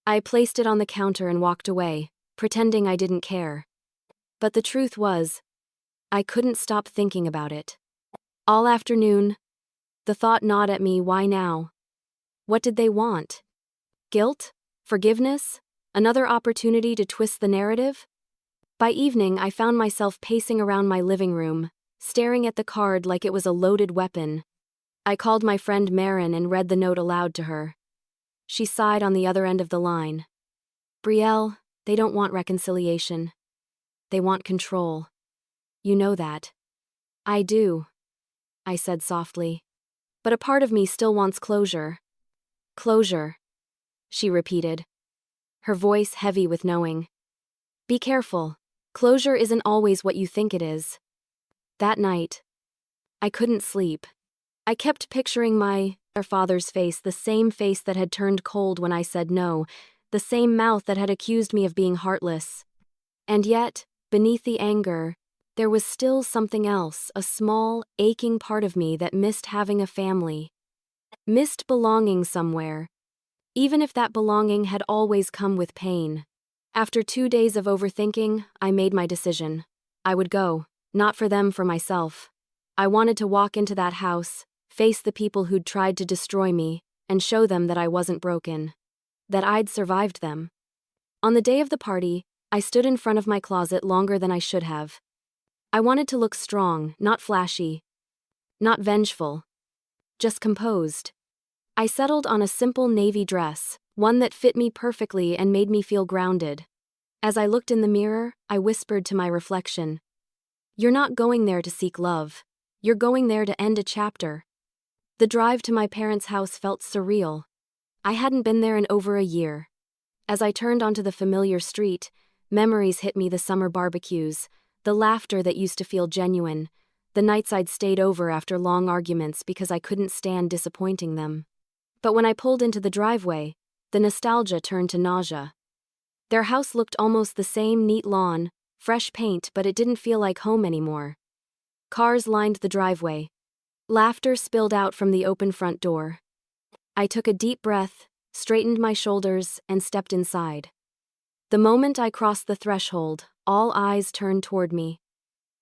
S1: I placed it on the counter and walked away, pretending I didn't care. But the truth was, I couldn't stop thinking about it. All afternoon, the thought gnawed at me: why now? What did they want? Guilt? Forgiveness? Another opportunity to twist the narrative? By evening, I found myself pacing around my living room, staring at the card like it was a loaded weapon. I called my friend Marin and read the note aloud to her. She sighed on the other end of the line. Brielle, they don't want reconciliation. They want control. You know that. I do, I said softly. But a part of me still wants closure. Closure, she repeated, her voice heavy with knowing. Be careful. Closure isn't always what you think it is. That night, I couldn't sleep. I kept picturing my father's face, the same face that had turned cold when I said no, the same mouth that had accused me of being heartless. And yet, beneath the anger, there was still something else, a small, aching part of me that missed having a family. Missed belonging somewhere, even if that belonging had always come with pain. After 2 days of overthinking, I made my decision. I would go, not for them, for myself. I wanted to walk into that house, face the people who'd tried to destroy me, and show them that I wasn't broken. That I'd survived them. On the day of the party, I stood in front of my closet longer than I should have. I wanted to look strong, not flashy, not vengeful, just composed. I settled on a simple navy dress, one that fit me perfectly and made me feel grounded. As I looked in the mirror, I whispered to my reflection. You're not going there to seek love. You're going there to end a chapter. The drive to my parents' house felt surreal. I hadn't been there in over a year. As I turned onto the familiar street, memories hit me: the summer barbecues, the laughter that used to feel genuine, the nights I'd stayed over after long arguments because I couldn't stand disappointing them. But when I pulled into the driveway, the nostalgia turned to nausea. Their house looked almost the same: neat lawn, fresh paint, but it didn't feel like home anymore. Cars lined the driveway. Laughter spilled out from the open front door. I took a deep breath, straightened my shoulders, and stepped inside. The moment I crossed the threshold, all eyes turned toward me.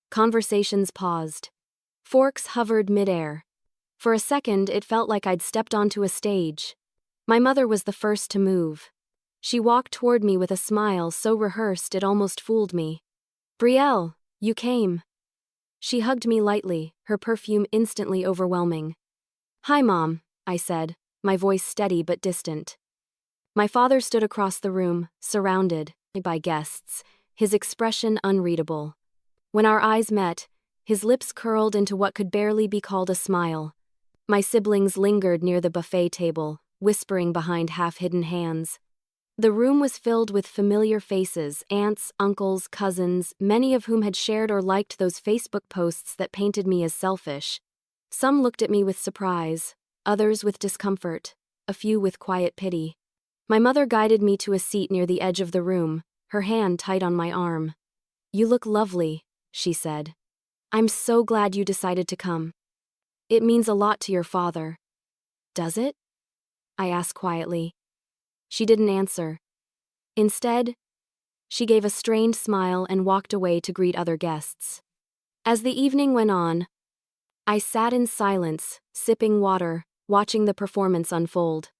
S1: Conversations paused. Forks hovered midair. For a second, it felt like I'd stepped onto a stage. My mother was the first to move. She walked toward me with a smile so rehearsed it almost fooled me. Brielle, you came. She hugged me lightly, her perfume instantly overwhelming. Hi, Mom, I said, my voice steady but distant. My father stood across the room, surrounded by guests, his expression unreadable. When our eyes met, his lips curled into what could barely be called a smile. My siblings lingered near the buffet table, whispering behind half-hidden hands. The room was filled with familiar faces: aunts, uncles, cousins, many of whom had shared or liked those Facebook posts that painted me as selfish. Some looked at me with surprise, others with discomfort, a few with quiet pity. My mother guided me to a seat near the edge of the room, her hand tight on my arm. You look lovely, she said. I'm so glad you decided to come. It means a lot to your father. Does it? I asked quietly. She didn't answer. Instead, she gave a strained smile and walked away to greet other guests. As the evening went on, I sat in silence, sipping water, watching the performance unfold.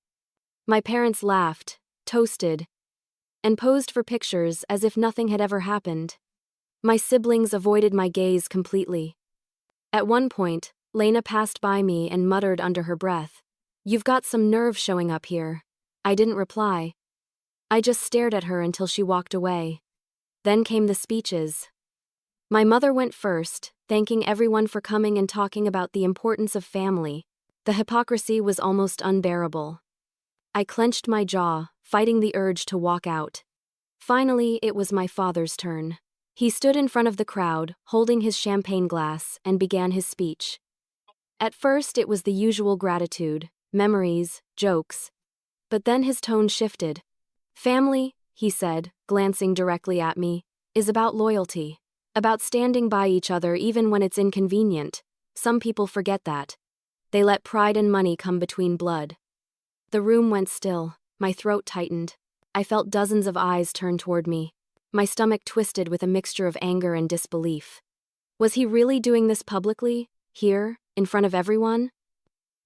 S1: My parents laughed, toasted, and posed for pictures as if nothing had ever happened. My siblings avoided my gaze completely. At one point, Lena passed by me and muttered under her breath, "You've got some nerve showing up here." I didn't reply. I just stared at her until she walked away. Then came the speeches. My mother went first, thanking everyone for coming and talking about the importance of family. The hypocrisy was almost unbearable. I clenched my jaw, fighting the urge to walk out. Finally, it was my father's turn. He stood in front of the crowd, holding his champagne glass, and began his speech. At first, it was the usual gratitude, memories, jokes. But then his tone shifted. Family, he said, glancing directly at me, is about loyalty, about standing by each other even when it's inconvenient. Some people forget that. They let pride and money come between blood. The room went still, my throat tightened. I felt dozens of eyes turn toward me. My stomach twisted with a mixture of anger and disbelief. Was he really doing this publicly, here, in front of everyone?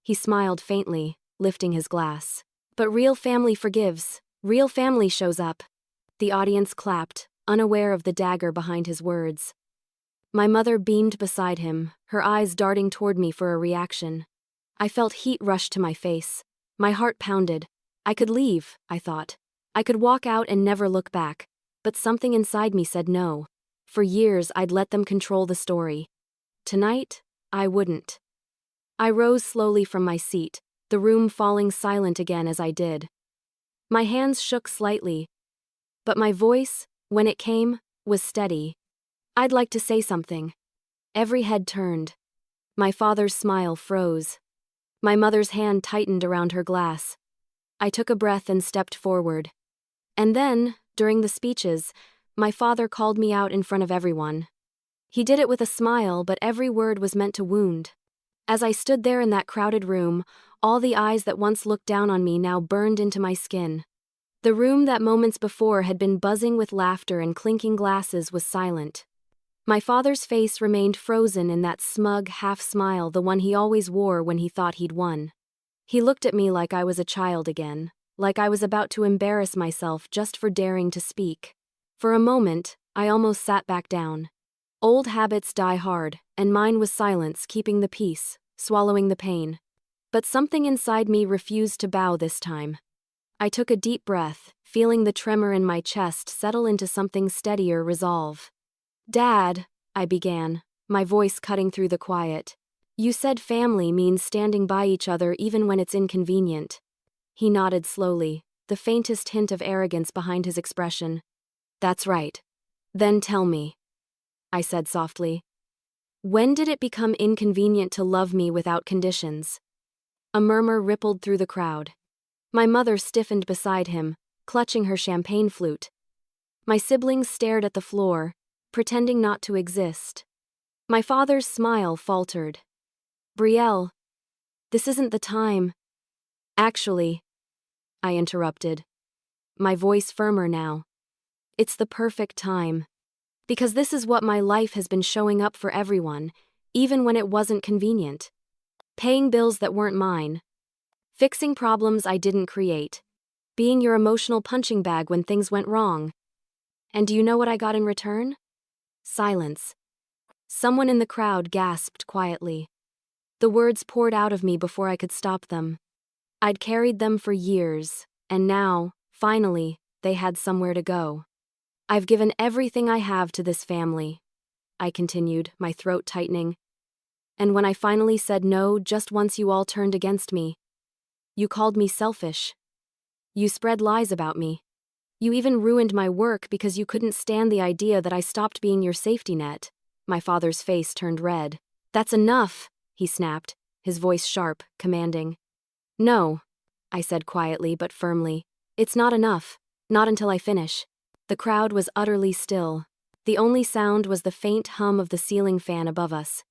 S1: He smiled faintly, lifting his glass. But real family forgives. Real family shows up. The audience clapped, unaware of the dagger behind his words. My mother beamed beside him, her eyes darting toward me for a reaction. I felt heat rush to my face. My heart pounded. I could leave, I thought. I could walk out and never look back. But something inside me said no. For years, I'd let them control the story. Tonight, I wouldn't. I rose slowly from my seat, the room falling silent again as I did. My hands shook slightly, but my voice, when it came, was steady. I'd like to say something. Every head turned. My father's smile froze. My mother's hand tightened around her glass. I took a breath and stepped forward. And then, during the speeches, my father called me out in front of everyone. He did it with a smile, but every word was meant to wound. As I stood there in that crowded room, all the eyes that once looked down on me now burned into my skin. The room that moments before had been buzzing with laughter and clinking glasses was silent. My father's face remained frozen in that smug half-smile, the one he always wore when he thought he'd won. He looked at me like I was a child again, like I was about to embarrass myself just for daring to speak. For a moment, I almost sat back down. Old habits die hard, and mine was silence, keeping the peace, swallowing the pain. But something inside me refused to bow this time. I took a deep breath, feeling the tremor in my chest settle into something steadier resolve. "Dad," I began, my voice cutting through the quiet. "You said family means standing by each other even when it's inconvenient." He nodded slowly, the faintest hint of arrogance behind his expression. "That's right. Then tell me," I said softly. "When did it become inconvenient to love me without conditions?" A murmur rippled through the crowd. My mother stiffened beside him, clutching her champagne flute. My siblings stared at the floor, pretending not to exist. My father's smile faltered. "Brielle, this isn't the time." "Actually," I interrupted, my voice firmer now, "it's the perfect time. Because this is what my life has been showing up for everyone, even when it wasn't convenient. Paying bills that weren't mine. Fixing problems I didn't create. Being your emotional punching bag when things went wrong. And do you know what I got in return? Silence." Someone in the crowd gasped quietly. The words poured out of me before I could stop them. I'd carried them for years, and now, finally, they had somewhere to go. "I've given everything I have to this family," I continued, my throat tightening. "And when I finally said no, just once, you all turned against me. You called me selfish. You spread lies about me. You even ruined my work because you couldn't stand the idea that I stopped being your safety net." My father's face turned red. "That's enough," he snapped, his voice sharp, commanding. "No," I said quietly but firmly. "It's not enough. Not until I finish." The crowd was utterly still. The only sound was the faint hum of the ceiling fan above us.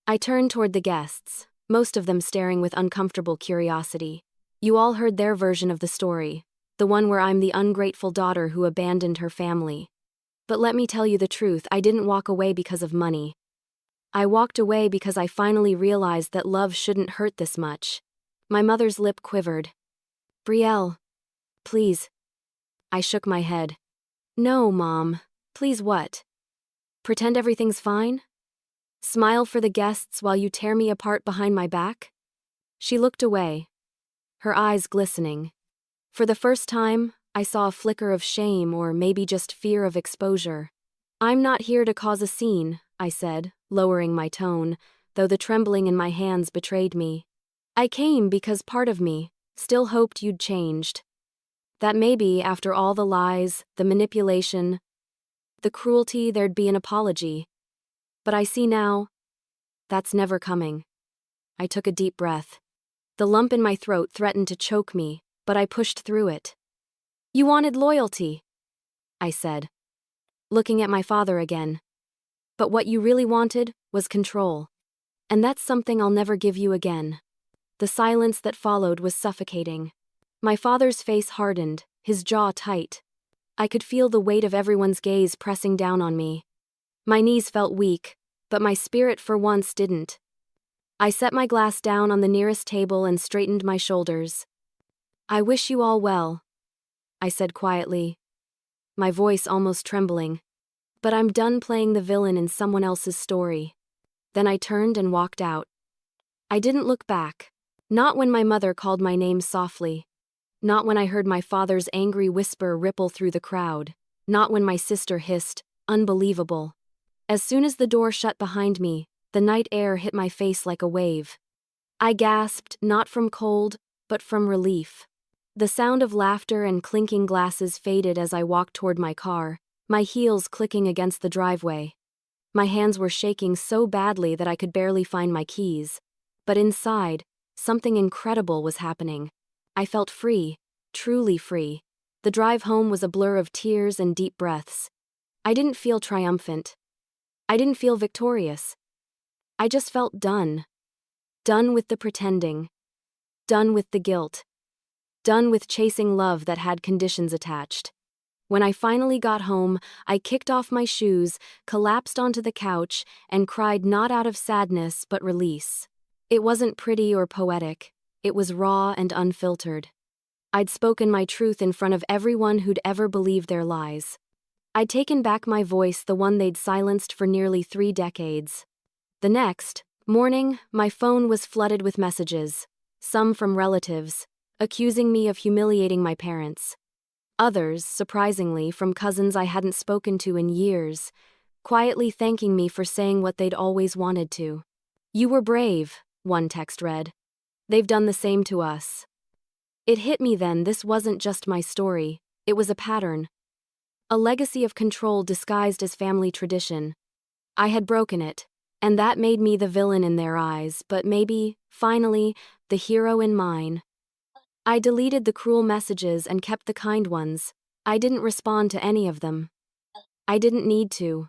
S1: I turned toward the guests, most of them staring with uncomfortable curiosity. You all heard their version of the story, the one where I'm the ungrateful daughter who abandoned her family. But let me tell you the truth, I didn't walk away because of money. I walked away because I finally realized that love shouldn't hurt this much. My mother's lip quivered. "Brielle, please." I shook my head. "No, Mom. Please what? Pretend everything's fine? Smile for the guests while you tear me apart behind my back?" She looked away, her eyes glistening. For the first time, I saw a flicker of shame or maybe just fear of exposure. "I'm not here to cause a scene," I said, lowering my tone, though the trembling in my hands betrayed me. "I came because part of me still hoped you'd changed. That maybe, after all the lies, the manipulation, the cruelty, there'd be an apology. But I see now, that's never coming." I took a deep breath. The lump in my throat threatened to choke me, but I pushed through it. "You wanted loyalty," I said, looking at my father again. "But what you really wanted was control. And that's something I'll never give you again." The silence that followed was suffocating. My father's face hardened, his jaw tight. I could feel the weight of everyone's gaze pressing down on me. My knees felt weak, but my spirit for once didn't. I set my glass down on the nearest table and straightened my shoulders. "I wish you all well," I said quietly, my voice almost trembling. but I'm done playing the villain in someone else's story. Then I turned and walked out. I didn't look back. Not when my mother called my name softly. Not when I heard my father's angry whisper ripple through the crowd. Not when my sister hissed, "Unbelievable." As soon as the door shut behind me, the night air hit my face like a wave. I gasped, not from cold, but from relief. The sound of laughter and clinking glasses faded as I walked toward my car, my heels clicking against the driveway. My hands were shaking so badly that I could barely find my keys. But inside, something incredible was happening. I felt free, truly free. The drive home was a blur of tears and deep breaths. I didn't feel triumphant. I didn't feel victorious. I just felt done. Done with the pretending. Done with the guilt. Done with chasing love that had conditions attached. When I finally got home, I kicked off my shoes, collapsed onto the couch, and cried not out of sadness but release. It wasn't pretty or poetic. It was raw and unfiltered. I'd spoken my truth in front of everyone who'd ever believed their lies. I'd taken back my voice, the one they'd silenced for nearly 3 decades. The next morning, my phone was flooded with messages, some from relatives, accusing me of humiliating my parents. Others, surprisingly, from cousins I hadn't spoken to in years, quietly thanking me for saying what they'd always wanted to. "You were brave," one text read. "They've done the same to us." It hit me then, this wasn't just my story, it was a pattern. A legacy of control disguised as family tradition. I had broken it, and that made me the villain in their eyes, but maybe, finally, the hero in mine. I deleted the cruel messages and kept the kind ones. I didn't respond to any of them. I didn't need to.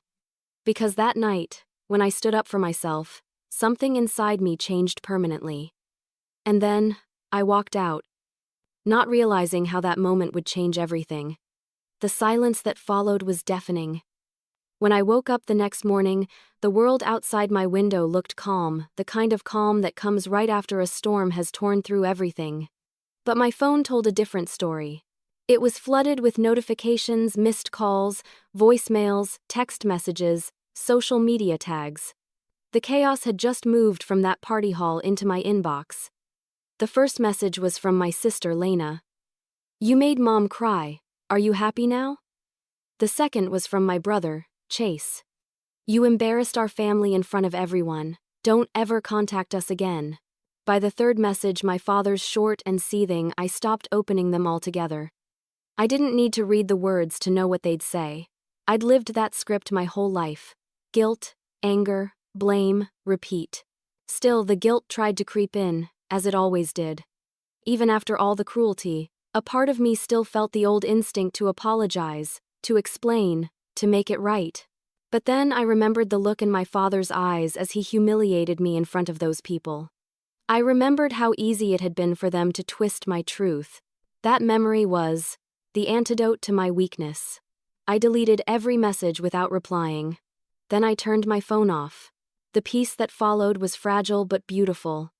S1: Because that night, when I stood up for myself, something inside me changed permanently. And then, I walked out, not realizing how that moment would change everything. The silence that followed was deafening. When I woke up the next morning, the world outside my window looked calm, the kind of calm that comes right after a storm has torn through everything. But my phone told a different story. It was flooded with notifications, missed calls, voicemails, text messages, social media tags. The chaos had just moved from that party hall into my inbox. The first message was from my sister, Lena. "You made Mom cry. Are you happy now?" The second was from my brother, Chase. "You embarrassed our family in front of everyone. Don't ever contact us again." By the third message, my father's short and seething, I stopped opening them altogether. I didn't need to read the words to know what they'd say. I'd lived that script my whole life. Guilt, anger, blame, repeat. Still, the guilt tried to creep in, as it always did. Even after all the cruelty, a part of me still felt the old instinct to apologize, to explain, to make it right. But then I remembered the look in my father's eyes as he humiliated me in front of those people. I remembered how easy it had been for them to twist my truth. That memory was the antidote to my weakness. I deleted every message without replying. Then I turned my phone off. The peace that followed was fragile but beautiful.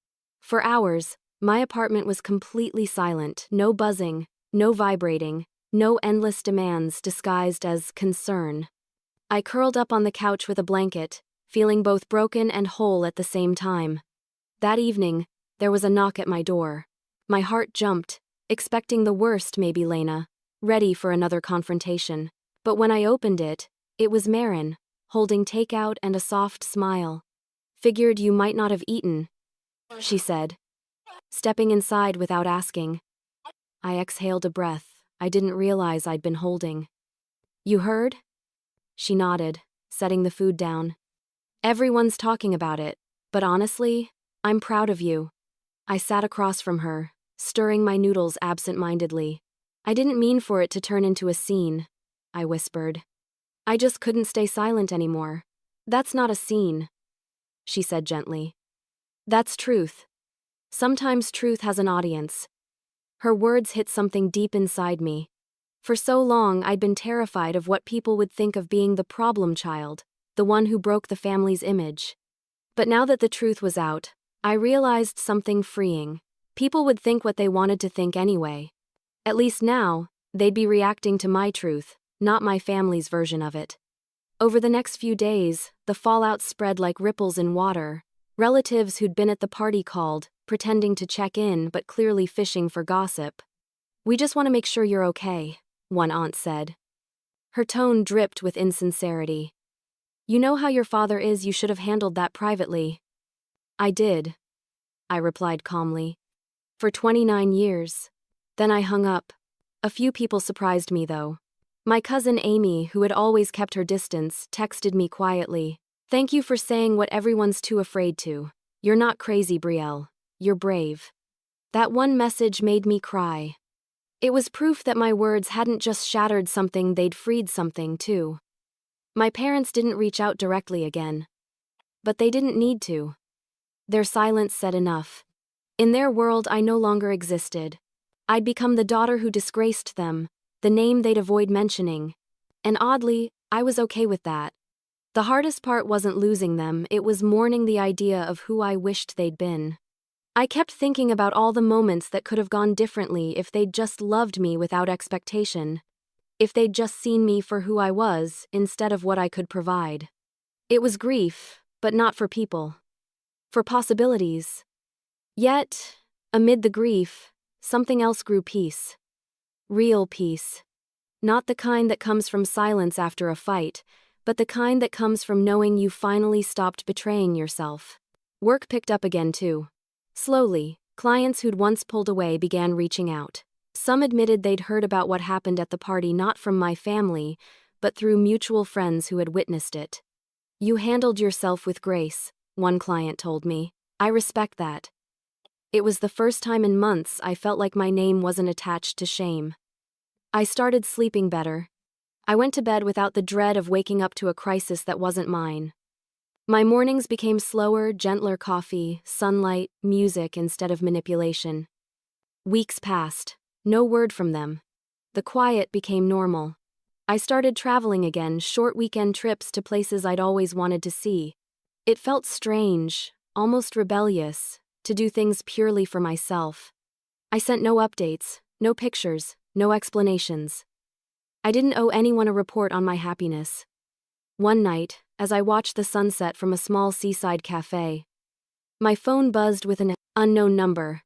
S1: For hours, my apartment was completely silent, no buzzing, no vibrating, no endless demands disguised as concern. I curled up on the couch with a blanket, feeling both broken and whole at the same time. That evening, there was a knock at my door. My heart jumped, expecting the worst, maybe Lena, ready for another confrontation. But when I opened it, it was Marin, holding takeout and a soft smile. "Figured you might not have eaten," she said, stepping inside without asking. I exhaled a breath I didn't realize I'd been holding. "You heard?" She nodded, setting the food down. "Everyone's talking about it, but honestly, I'm proud of you." I sat across from her, stirring my noodles absent-mindedly. "I didn't mean for it to turn into a scene," I whispered. "I just couldn't stay silent anymore." "That's not a scene," she said gently. "That's truth. Sometimes truth has an audience." Her words hit something deep inside me. For so long, I'd been terrified of what people would think of being the problem child, the one who broke the family's image. But now that the truth was out, I realized something freeing. People would think what they wanted to think anyway. At least now, they'd be reacting to my truth, not my family's version of it. Over the next few days, the fallout spread like ripples in water. Relatives who'd been at the party called, pretending to check in but clearly fishing for gossip. "We just want to make sure you're okay," one aunt said. Her tone dripped with insincerity. "You know how your father is, you should have handled that privately." "I did," I replied calmly. "For 29 years. Then I hung up. A few people surprised me though. My cousin Amy, who had always kept her distance, texted me quietly. "Thank you for saying what everyone's too afraid to. You're not crazy, Brielle. You're brave." That one message made me cry. It was proof that my words hadn't just shattered something, they'd freed something too. My parents didn't reach out directly again. But they didn't need to. Their silence said enough. In their world, I no longer existed. I'd become the daughter who disgraced them, the name they'd avoid mentioning. And oddly, I was okay with that. The hardest part wasn't losing them, it was mourning the idea of who I wished they'd been. I kept thinking about all the moments that could have gone differently if they'd just loved me without expectation. If they'd just seen me for who I was, instead of what I could provide. It was grief, but not for people. For possibilities. Yet, amid the grief, something else grew: peace. Real peace. Not the kind that comes from silence after a fight, but the kind that comes from knowing you finally stopped betraying yourself. Work picked up again too. Slowly, clients who'd once pulled away began reaching out. Some admitted they'd heard about what happened at the party not from my family, but through mutual friends who had witnessed it. "You handled yourself with grace," one client told me. "I respect that." It was the first time in months I felt like my name wasn't attached to shame. I started sleeping better. I went to bed without the dread of waking up to a crisis that wasn't mine. My mornings became slower, gentler: coffee, sunlight, music instead of manipulation. Weeks passed. No word from them. The quiet became normal. I started traveling again, short weekend trips to places I'd always wanted to see. It felt strange, almost rebellious, to do things purely for myself. I sent no updates, no pictures, no explanations. I didn't owe anyone a report on my happiness. One night, as I watched the sunset from a small seaside cafe, my phone buzzed with an unknown number.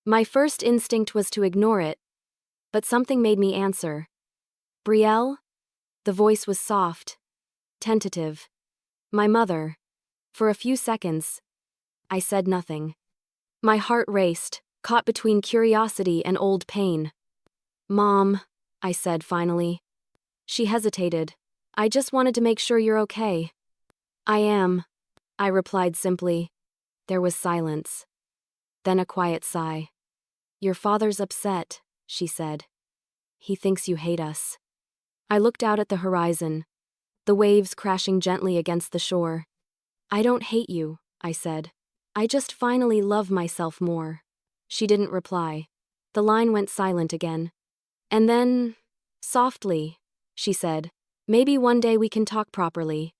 S1: My first instinct was to ignore it, but something made me answer. "Brielle?" The voice was soft, tentative. "My mother." For a few seconds, I said nothing. My heart raced, caught between curiosity and old pain. "Mom," I said finally. She hesitated. "I just wanted to make sure you're okay." "I am," I replied simply. There was silence. Then a quiet sigh. "Your father's upset," she said. "He thinks you hate us." I looked out at the horizon, the waves crashing gently against the shore. "I don't hate you," I said. "I just finally love myself more." She didn't reply. The line went silent again. And then, softly, she said, "Maybe one day we can talk properly."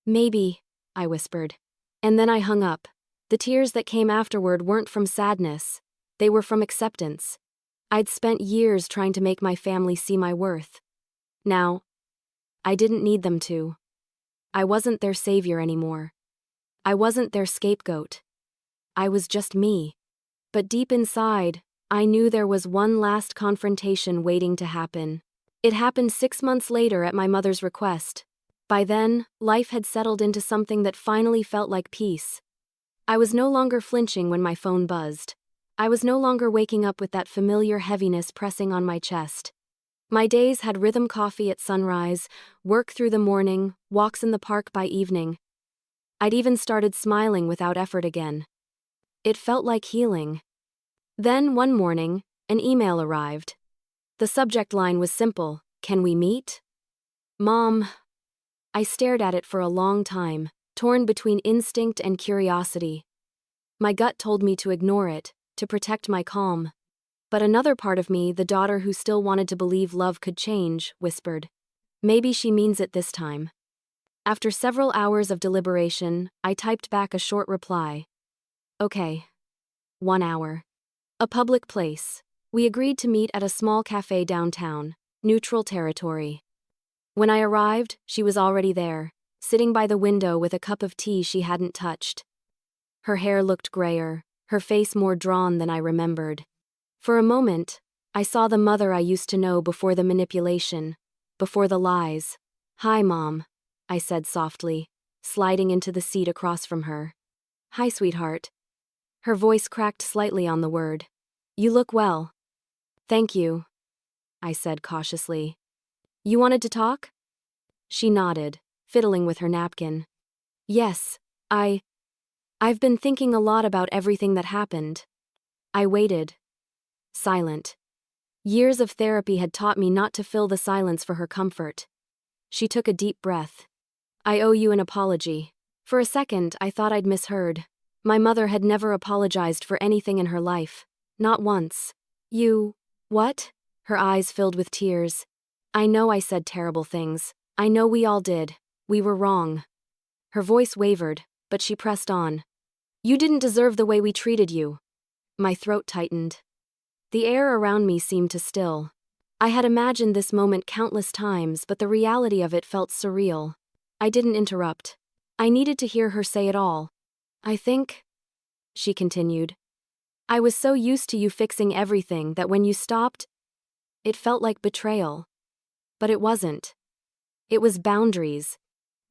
S1: "Maybe," I whispered. And then I hung up. The tears that came afterward weren't from sadness. They were from acceptance. I'd spent years trying to make my family see my worth. Now, I didn't need them to. I wasn't their savior anymore. I wasn't their scapegoat. I was just me. But deep inside, I knew there was one last confrontation waiting to happen. It happened 6 months later at my mother's request. By then, life had settled into something that finally felt like peace. I was no longer flinching when my phone buzzed. I was no longer waking up with that familiar heaviness pressing on my chest. My days had rhythm: coffee at sunrise, work through the morning, walks in the park by evening. I'd even started smiling without effort again. It felt like healing. Then, one morning, an email arrived. The subject line was simple: "Can we meet?" "Mom." I stared at it for a long time, torn between instinct and curiosity. My gut told me to ignore it, to protect my calm. But another part of me, the daughter who still wanted to believe love could change, whispered, "Maybe she means it this time." After several hours of deliberation, I typed back a short reply. "Okay." 1 hour. A public place. We agreed to meet at a small cafe downtown. Neutral territory. When I arrived, she was already there, sitting by the window with a cup of tea she hadn't touched. Her hair looked grayer, her face more drawn than I remembered. For a moment, I saw the mother I used to know before the manipulation, before the lies. "Hi, Mom," I said softly, sliding into the seat across from her. "Hi, sweetheart." Her voice cracked slightly on the word. "You look well." "Thank you," I said cautiously. "You wanted to talk?" She nodded, fiddling with her napkin. "Yes, I've been thinking a lot about everything that happened." I waited, silent. Years of therapy had taught me not to fill the silence for her comfort. She took a deep breath. "I owe you an apology." For a second, I thought I'd misheard. My mother had never apologized for anything in her life. Not once. "You... what?" Her eyes filled with tears. "I know I said terrible things. I know we all did. We were wrong." Her voice wavered, but she pressed on. "You didn't deserve the way we treated you." My throat tightened. The air around me seemed to still. I had imagined this moment countless times, but the reality of it felt surreal. I didn't interrupt. I needed to hear her say it all. "I think," she continued, "I was so used to you fixing everything that when you stopped, it felt like betrayal. But it wasn't. It was boundaries.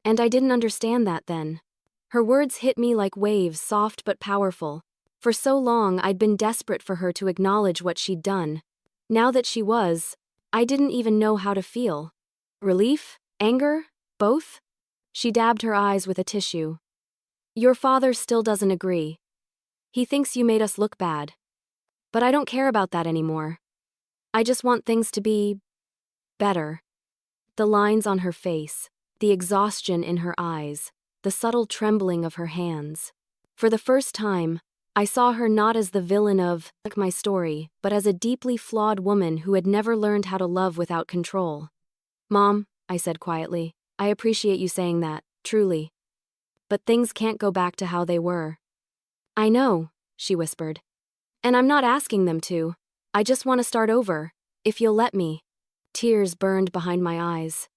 S1: And I didn't understand that then." Her words hit me like waves, soft but powerful. For so long, I'd been desperate for her to acknowledge what she'd done. Now that she was, I didn't even know how to feel. Relief? Anger? Both? She dabbed her eyes with a tissue. "Your father still doesn't agree. He thinks you made us look bad. But I don't care about that anymore. I just want things to be better." The lines on her face, the exhaustion in her eyes, the subtle trembling of her hands. For the first time, I saw her not as the villain of my story, but as a deeply flawed woman who had never learned how to love without control. "Mom," I said quietly, "I appreciate you saying that, truly. But things can't go back to how they were." "I know," she whispered. "And I'm not asking them to. I just want to start over, if you'll let me." Tears burned behind my eyes.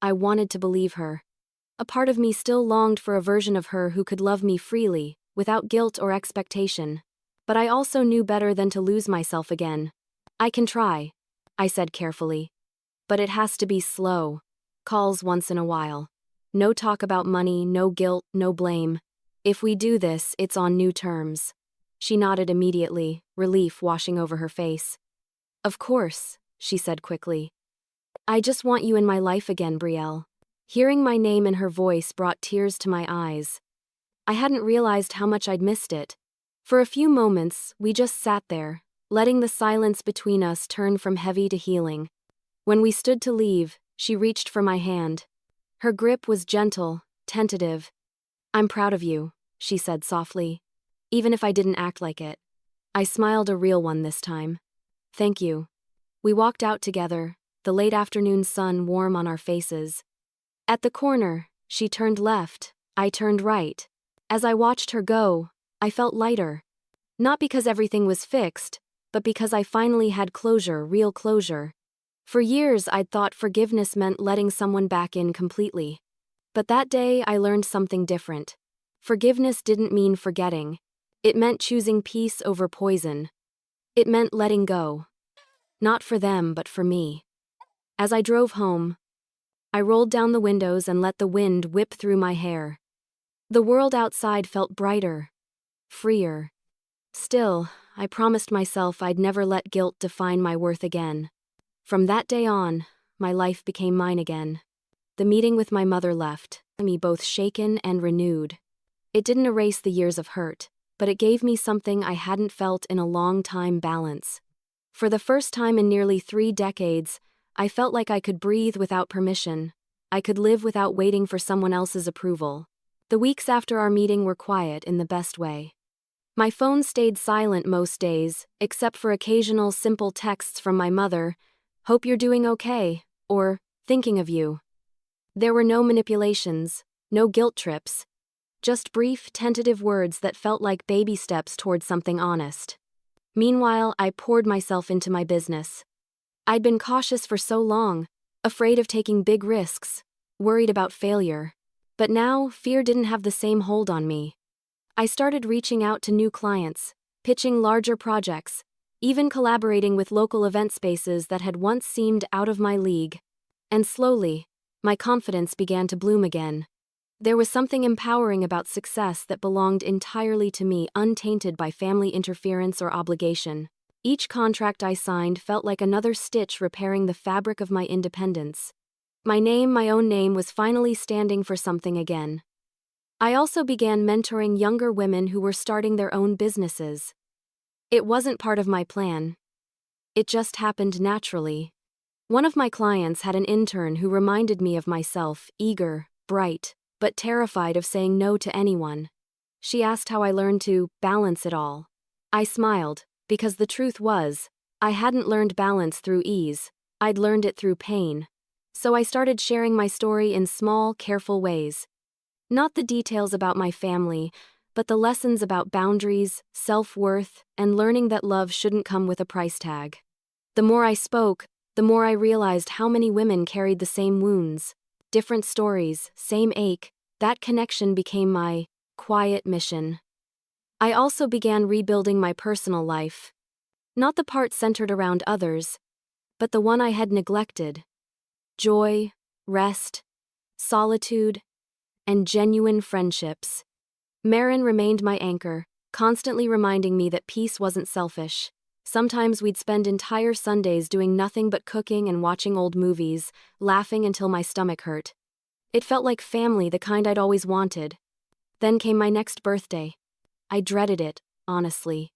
S1: I wanted to believe her. A part of me still longed for a version of her who could love me freely, without guilt or expectation. But I also knew better than to lose myself again. "I can try," I said carefully. "But it has to be slow. Calls once in a while. No talk about money, no guilt, no blame. If we do this, it's on new terms." She nodded immediately, relief washing over her face. "Of course," she said quickly. "I just want you in my life again, Brielle." Hearing my name in her voice brought tears to my eyes. I hadn't realized how much I'd missed it. For a few moments, we just sat there, letting the silence between us turn from heavy to healing. When we stood to leave, she reached for my hand. Her grip was gentle, tentative. "I'm proud of you," she said softly, "even if I didn't act like it." I smiled, a real one this time. "Thank you." We walked out together, the late afternoon sun warm on our faces. At the corner, she turned left, I turned right. As I watched her go, I felt lighter. Not because everything was fixed, but because I finally had closure, real closure. For years, I'd thought forgiveness meant letting someone back in completely. But that day, I learned something different. Forgiveness didn't mean forgetting. It meant choosing peace over poison. It meant letting go. Not for them, but for me. As I drove home, I rolled down the windows and let the wind whip through my hair. The world outside felt brighter, freer. Still, I promised myself I'd never let guilt define my worth again. From that day on, my life became mine again. The meeting with my mother left me both shaken and renewed. It didn't erase the years of hurt, but it gave me something I hadn't felt in a long time: balance. For the first time in nearly 3 decades, I felt like I could breathe without permission. I could live without waiting for someone else's approval. The weeks after our meeting were quiet in the best way. My phone stayed silent most days, except for occasional simple texts from my mother: "Hope you're doing okay," or "Thinking of you." There were no manipulations, no guilt trips. Just brief, tentative words that felt like baby steps toward something honest. Meanwhile, I poured myself into my business. I'd been cautious for so long, afraid of taking big risks, worried about failure. But now, fear didn't have the same hold on me. I started reaching out to new clients, pitching larger projects, even collaborating with local event spaces that had once seemed out of my league. And slowly, my confidence began to bloom again. There was something empowering about success that belonged entirely to me, untainted by family interference or obligation. Each contract I signed felt like another stitch repairing the fabric of my independence. My name, my own name, was finally standing for something again. I also began mentoring younger women who were starting their own businesses. It wasn't part of my plan. It just happened naturally. One of my clients had an intern who reminded me of myself, eager, bright, but terrified of saying no to anyone. She asked how I learned to balance it all. I smiled, because the truth was, I hadn't learned balance through ease, I'd learned it through pain. So I started sharing my story in small, careful ways. Not the details about my family, but the lessons about boundaries, self-worth, and learning that love shouldn't come with a price tag. The more I spoke, the more I realized how many women carried the same wounds. Different stories, same ache. That connection became my quiet mission. I also began rebuilding my personal life. Not the part centered around others, but the one I had neglected. Joy, rest, solitude, and genuine friendships. Marin remained my anchor, constantly reminding me that peace wasn't selfish. Sometimes we'd spend entire Sundays doing nothing but cooking and watching old movies, laughing until my stomach hurt. It felt like family, the kind I'd always wanted. Then came my next birthday. I dreaded it, honestly.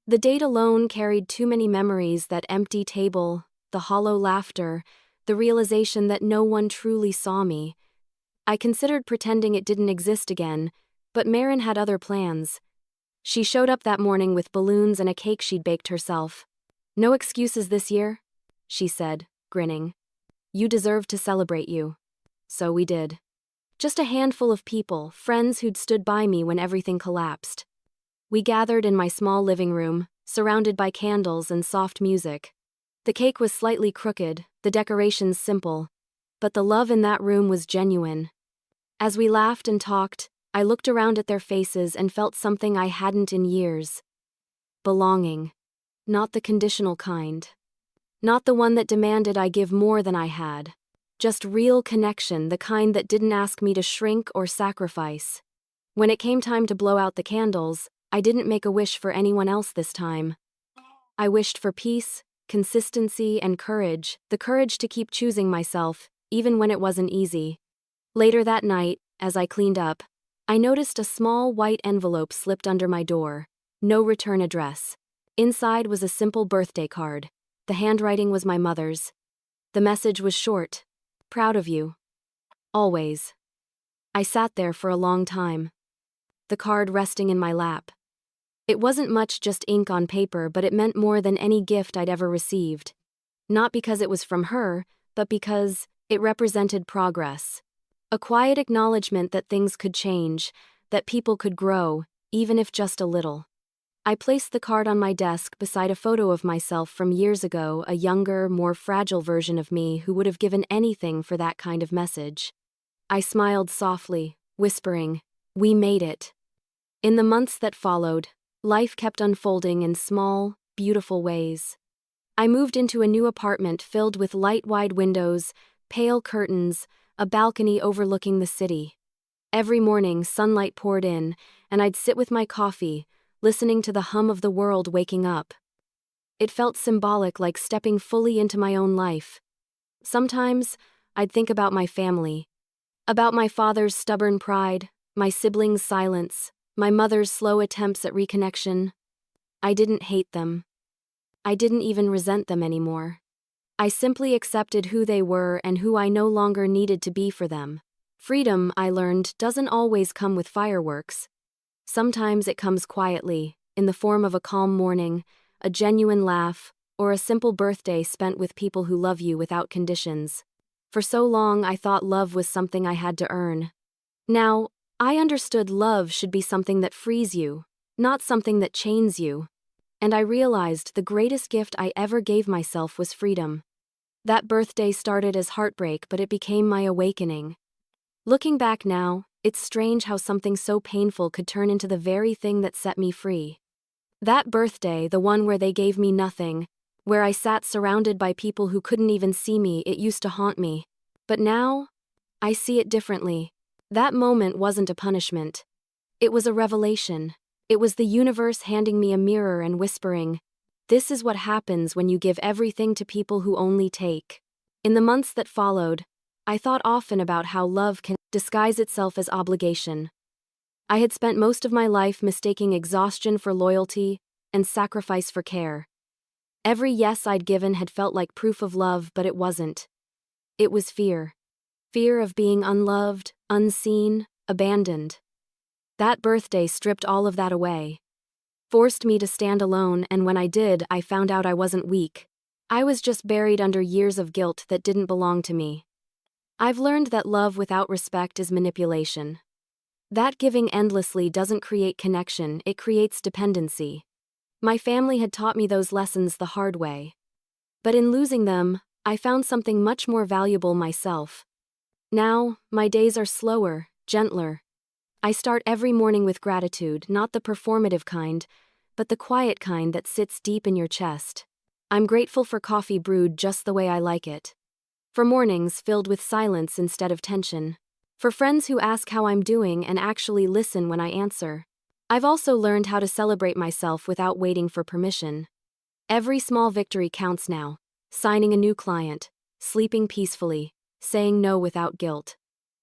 S1: The date alone carried too many memories: that empty table, the hollow laughter, the realization that no one truly saw me. I considered pretending it didn't exist again, but Marin had other plans. She showed up that morning with balloons and a cake she'd baked herself. "No excuses this year," she said, grinning. "You deserve to celebrate you." So we did. Just a handful of people, friends who'd stood by me when everything collapsed. We gathered in my small living room, surrounded by candles and soft music. The cake was slightly crooked, the decorations simple, but the love in that room was genuine. As we laughed and talked, I looked around at their faces and felt something I hadn't in years. Belonging. Not the conditional kind. Not the one that demanded I give more than I had. Just real connection, the kind that didn't ask me to shrink or sacrifice. When it came time to blow out the candles, I didn't make a wish for anyone else this time. I wished for peace, consistency, and courage, the courage to keep choosing myself, even when it wasn't easy. Later that night, as I cleaned up, I noticed a small white envelope slipped under my door. No return address. Inside was a simple birthday card. The handwriting was my mother's. The message was short. "Proud of you. Always." I sat there for a long time, the card resting in my lap. It wasn't much, just ink on paper, but it meant more than any gift I'd ever received. Not because it was from her, but because it represented progress. A quiet acknowledgement that things could change, that people could grow, even if just a little. I placed the card on my desk beside a photo of myself from years ago, a younger, more fragile version of me who would have given anything for that kind of message. I smiled softly, whispering, "We made it." In the months that followed, life kept unfolding in small, beautiful ways. I moved into a new apartment filled with light, wide windows, pale curtains, a balcony overlooking the city. Every morning, sunlight poured in, and I'd sit with my coffee, listening to the hum of the world waking up. It felt symbolic, like stepping fully into my own life. Sometimes, I'd think about my family. About my father's stubborn pride, my siblings' silence, my mother's slow attempts at reconnection. I didn't hate them. I didn't even resent them anymore. I simply accepted who they were and who I no longer needed to be for them. Freedom, I learned, doesn't always come with fireworks. Sometimes it comes quietly, in the form of a calm morning, a genuine laugh, or a simple birthday spent with people who love you without conditions. For so long, I thought love was something I had to earn. Now, I understood love should be something that frees you, not something that chains you. And I realized the greatest gift I ever gave myself was freedom. That birthday started as heartbreak, but it became my awakening. Looking back now, it's strange how something so painful could turn into the very thing that set me free. That birthday, the one where they gave me nothing, where I sat surrounded by people who couldn't even see me, it used to haunt me. But now, I see it differently. That moment wasn't a punishment. It was a revelation. It was the universe handing me a mirror and whispering, "This is what happens when you give everything to people who only take." In the months that followed, I thought often about how love can disguise itself as obligation. I had spent most of my life mistaking exhaustion for loyalty and sacrifice for care. Every yes I'd given had felt like proof of love, but it wasn't. It was fear. Fear of being unloved, unseen, abandoned. That birthday stripped all of that away. Forced me to stand alone, and when I did, I found out I wasn't weak. I was just buried under years of guilt that didn't belong to me. I've learned that love without respect is manipulation. That giving endlessly doesn't create connection, it creates dependency. My family had taught me those lessons the hard way. But in losing them, I found something much more valuable myself. Now, my days are slower, gentler. I start every morning with gratitude, not the performative kind, but the quiet kind that sits deep in your chest. I'm grateful for coffee brewed just the way I like it. For mornings filled with silence instead of tension. For friends who ask how I'm doing and actually listen when I answer. I've also learned how to celebrate myself without waiting for permission. Every small victory counts now. Signing a new client, sleeping peacefully, saying no without guilt.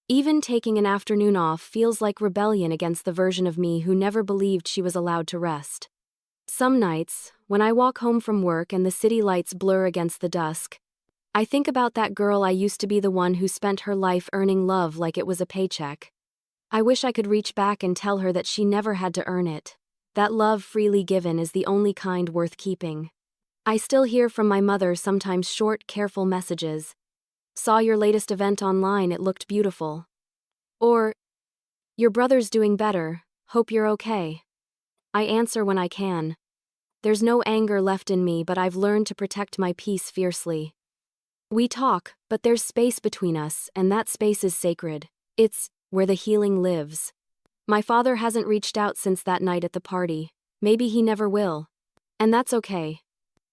S1: Even taking an afternoon off feels like rebellion against the version of me who never believed she was allowed to rest. Some nights, when I walk home from work and the city lights blur against the dusk, I think about that girl I used to be, the one who spent her life earning love like it was a paycheck. I wish I could reach back and tell her that she never had to earn it. That love freely given is the only kind worth keeping. I still hear from my mother sometimes short, careful messages. "Saw your latest event online, it looked beautiful." Or, "Your brother's doing better, hope you're okay." I answer when I can. There's no anger left in me, but I've learned to protect my peace fiercely. We talk, but there's space between us, and that space is sacred. It's where the healing lives. My father hasn't reached out since that night at the party. Maybe he never will. And that's okay.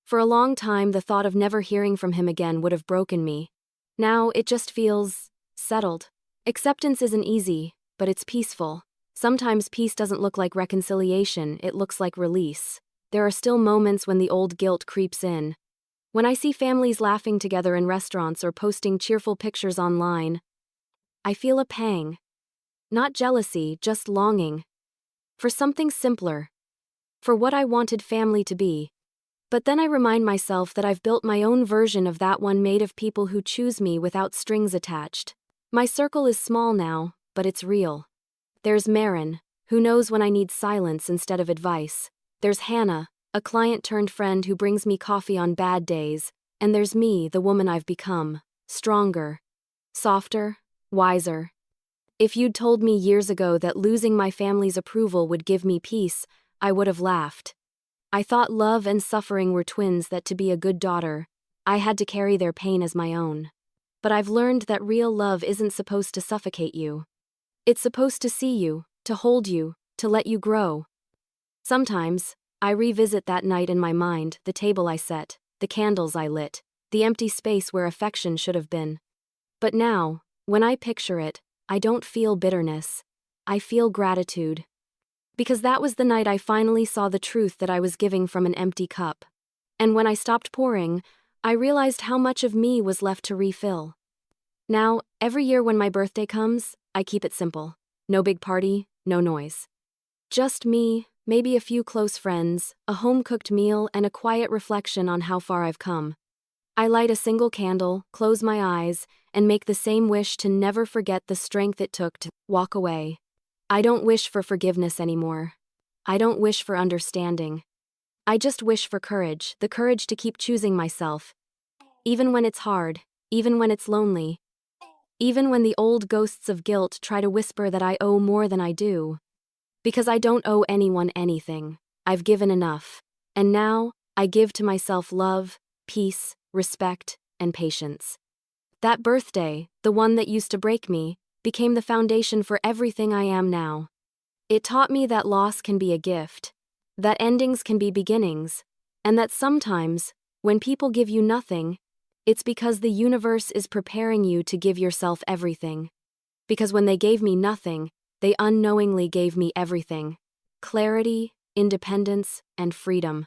S1: For a long time, the thought of never hearing from him again would have broken me. Now, it just feels settled. Acceptance isn't easy, but it's peaceful. Sometimes peace doesn't look like reconciliation, it looks like release. There are still moments when the old guilt creeps in. When I see families laughing together in restaurants or posting cheerful pictures online, I feel a pang. Not jealousy, just longing. For something simpler. For what I wanted family to be. But then I remind myself that I've built my own version of that one, made of people who choose me without strings attached. My circle is small now, but it's real. There's Marin, who knows when I need silence instead of advice. There's Hannah, a client-turned-friend who brings me coffee on bad days. And there's me, the woman I've become. Stronger. Softer. Wiser. If you'd told me years ago that losing my family's approval would give me peace, I would have laughed. I thought love and suffering were twins, that to be a good daughter, I had to carry their pain as my own. But I've learned that real love isn't supposed to suffocate you. It's supposed to see you, to hold you, to let you grow. Sometimes, I revisit that night in my mind, the table I set, the candles I lit, the empty space where affection should have been. But now, when I picture it, I don't feel bitterness. I feel gratitude. Because that was the night I finally saw the truth that I was giving from an empty cup. And when I stopped pouring, I realized how much of me was left to refill. Now, every year when my birthday comes, I keep it simple. No big party, no noise. Just me, maybe a few close friends, a home-cooked meal, and a quiet reflection on how far I've come. I light a single candle, close my eyes, and make the same wish to never forget the strength it took to walk away. I don't wish for forgiveness anymore. I don't wish for understanding. I just wish for courage, the courage to keep choosing myself. Even when it's hard, even when it's lonely. Even when the old ghosts of guilt try to whisper that I owe more than I do. Because I don't owe anyone anything. I've given enough. And now, I give to myself love, peace, respect, and patience. That birthday, the one that used to break me, became the foundation for everything I am now. It taught me that loss can be a gift, that endings can be beginnings, and that sometimes, when people give you nothing, it's because the universe is preparing you to give yourself everything. Because when they gave me nothing, they unknowingly gave me everything: clarity, independence, and freedom.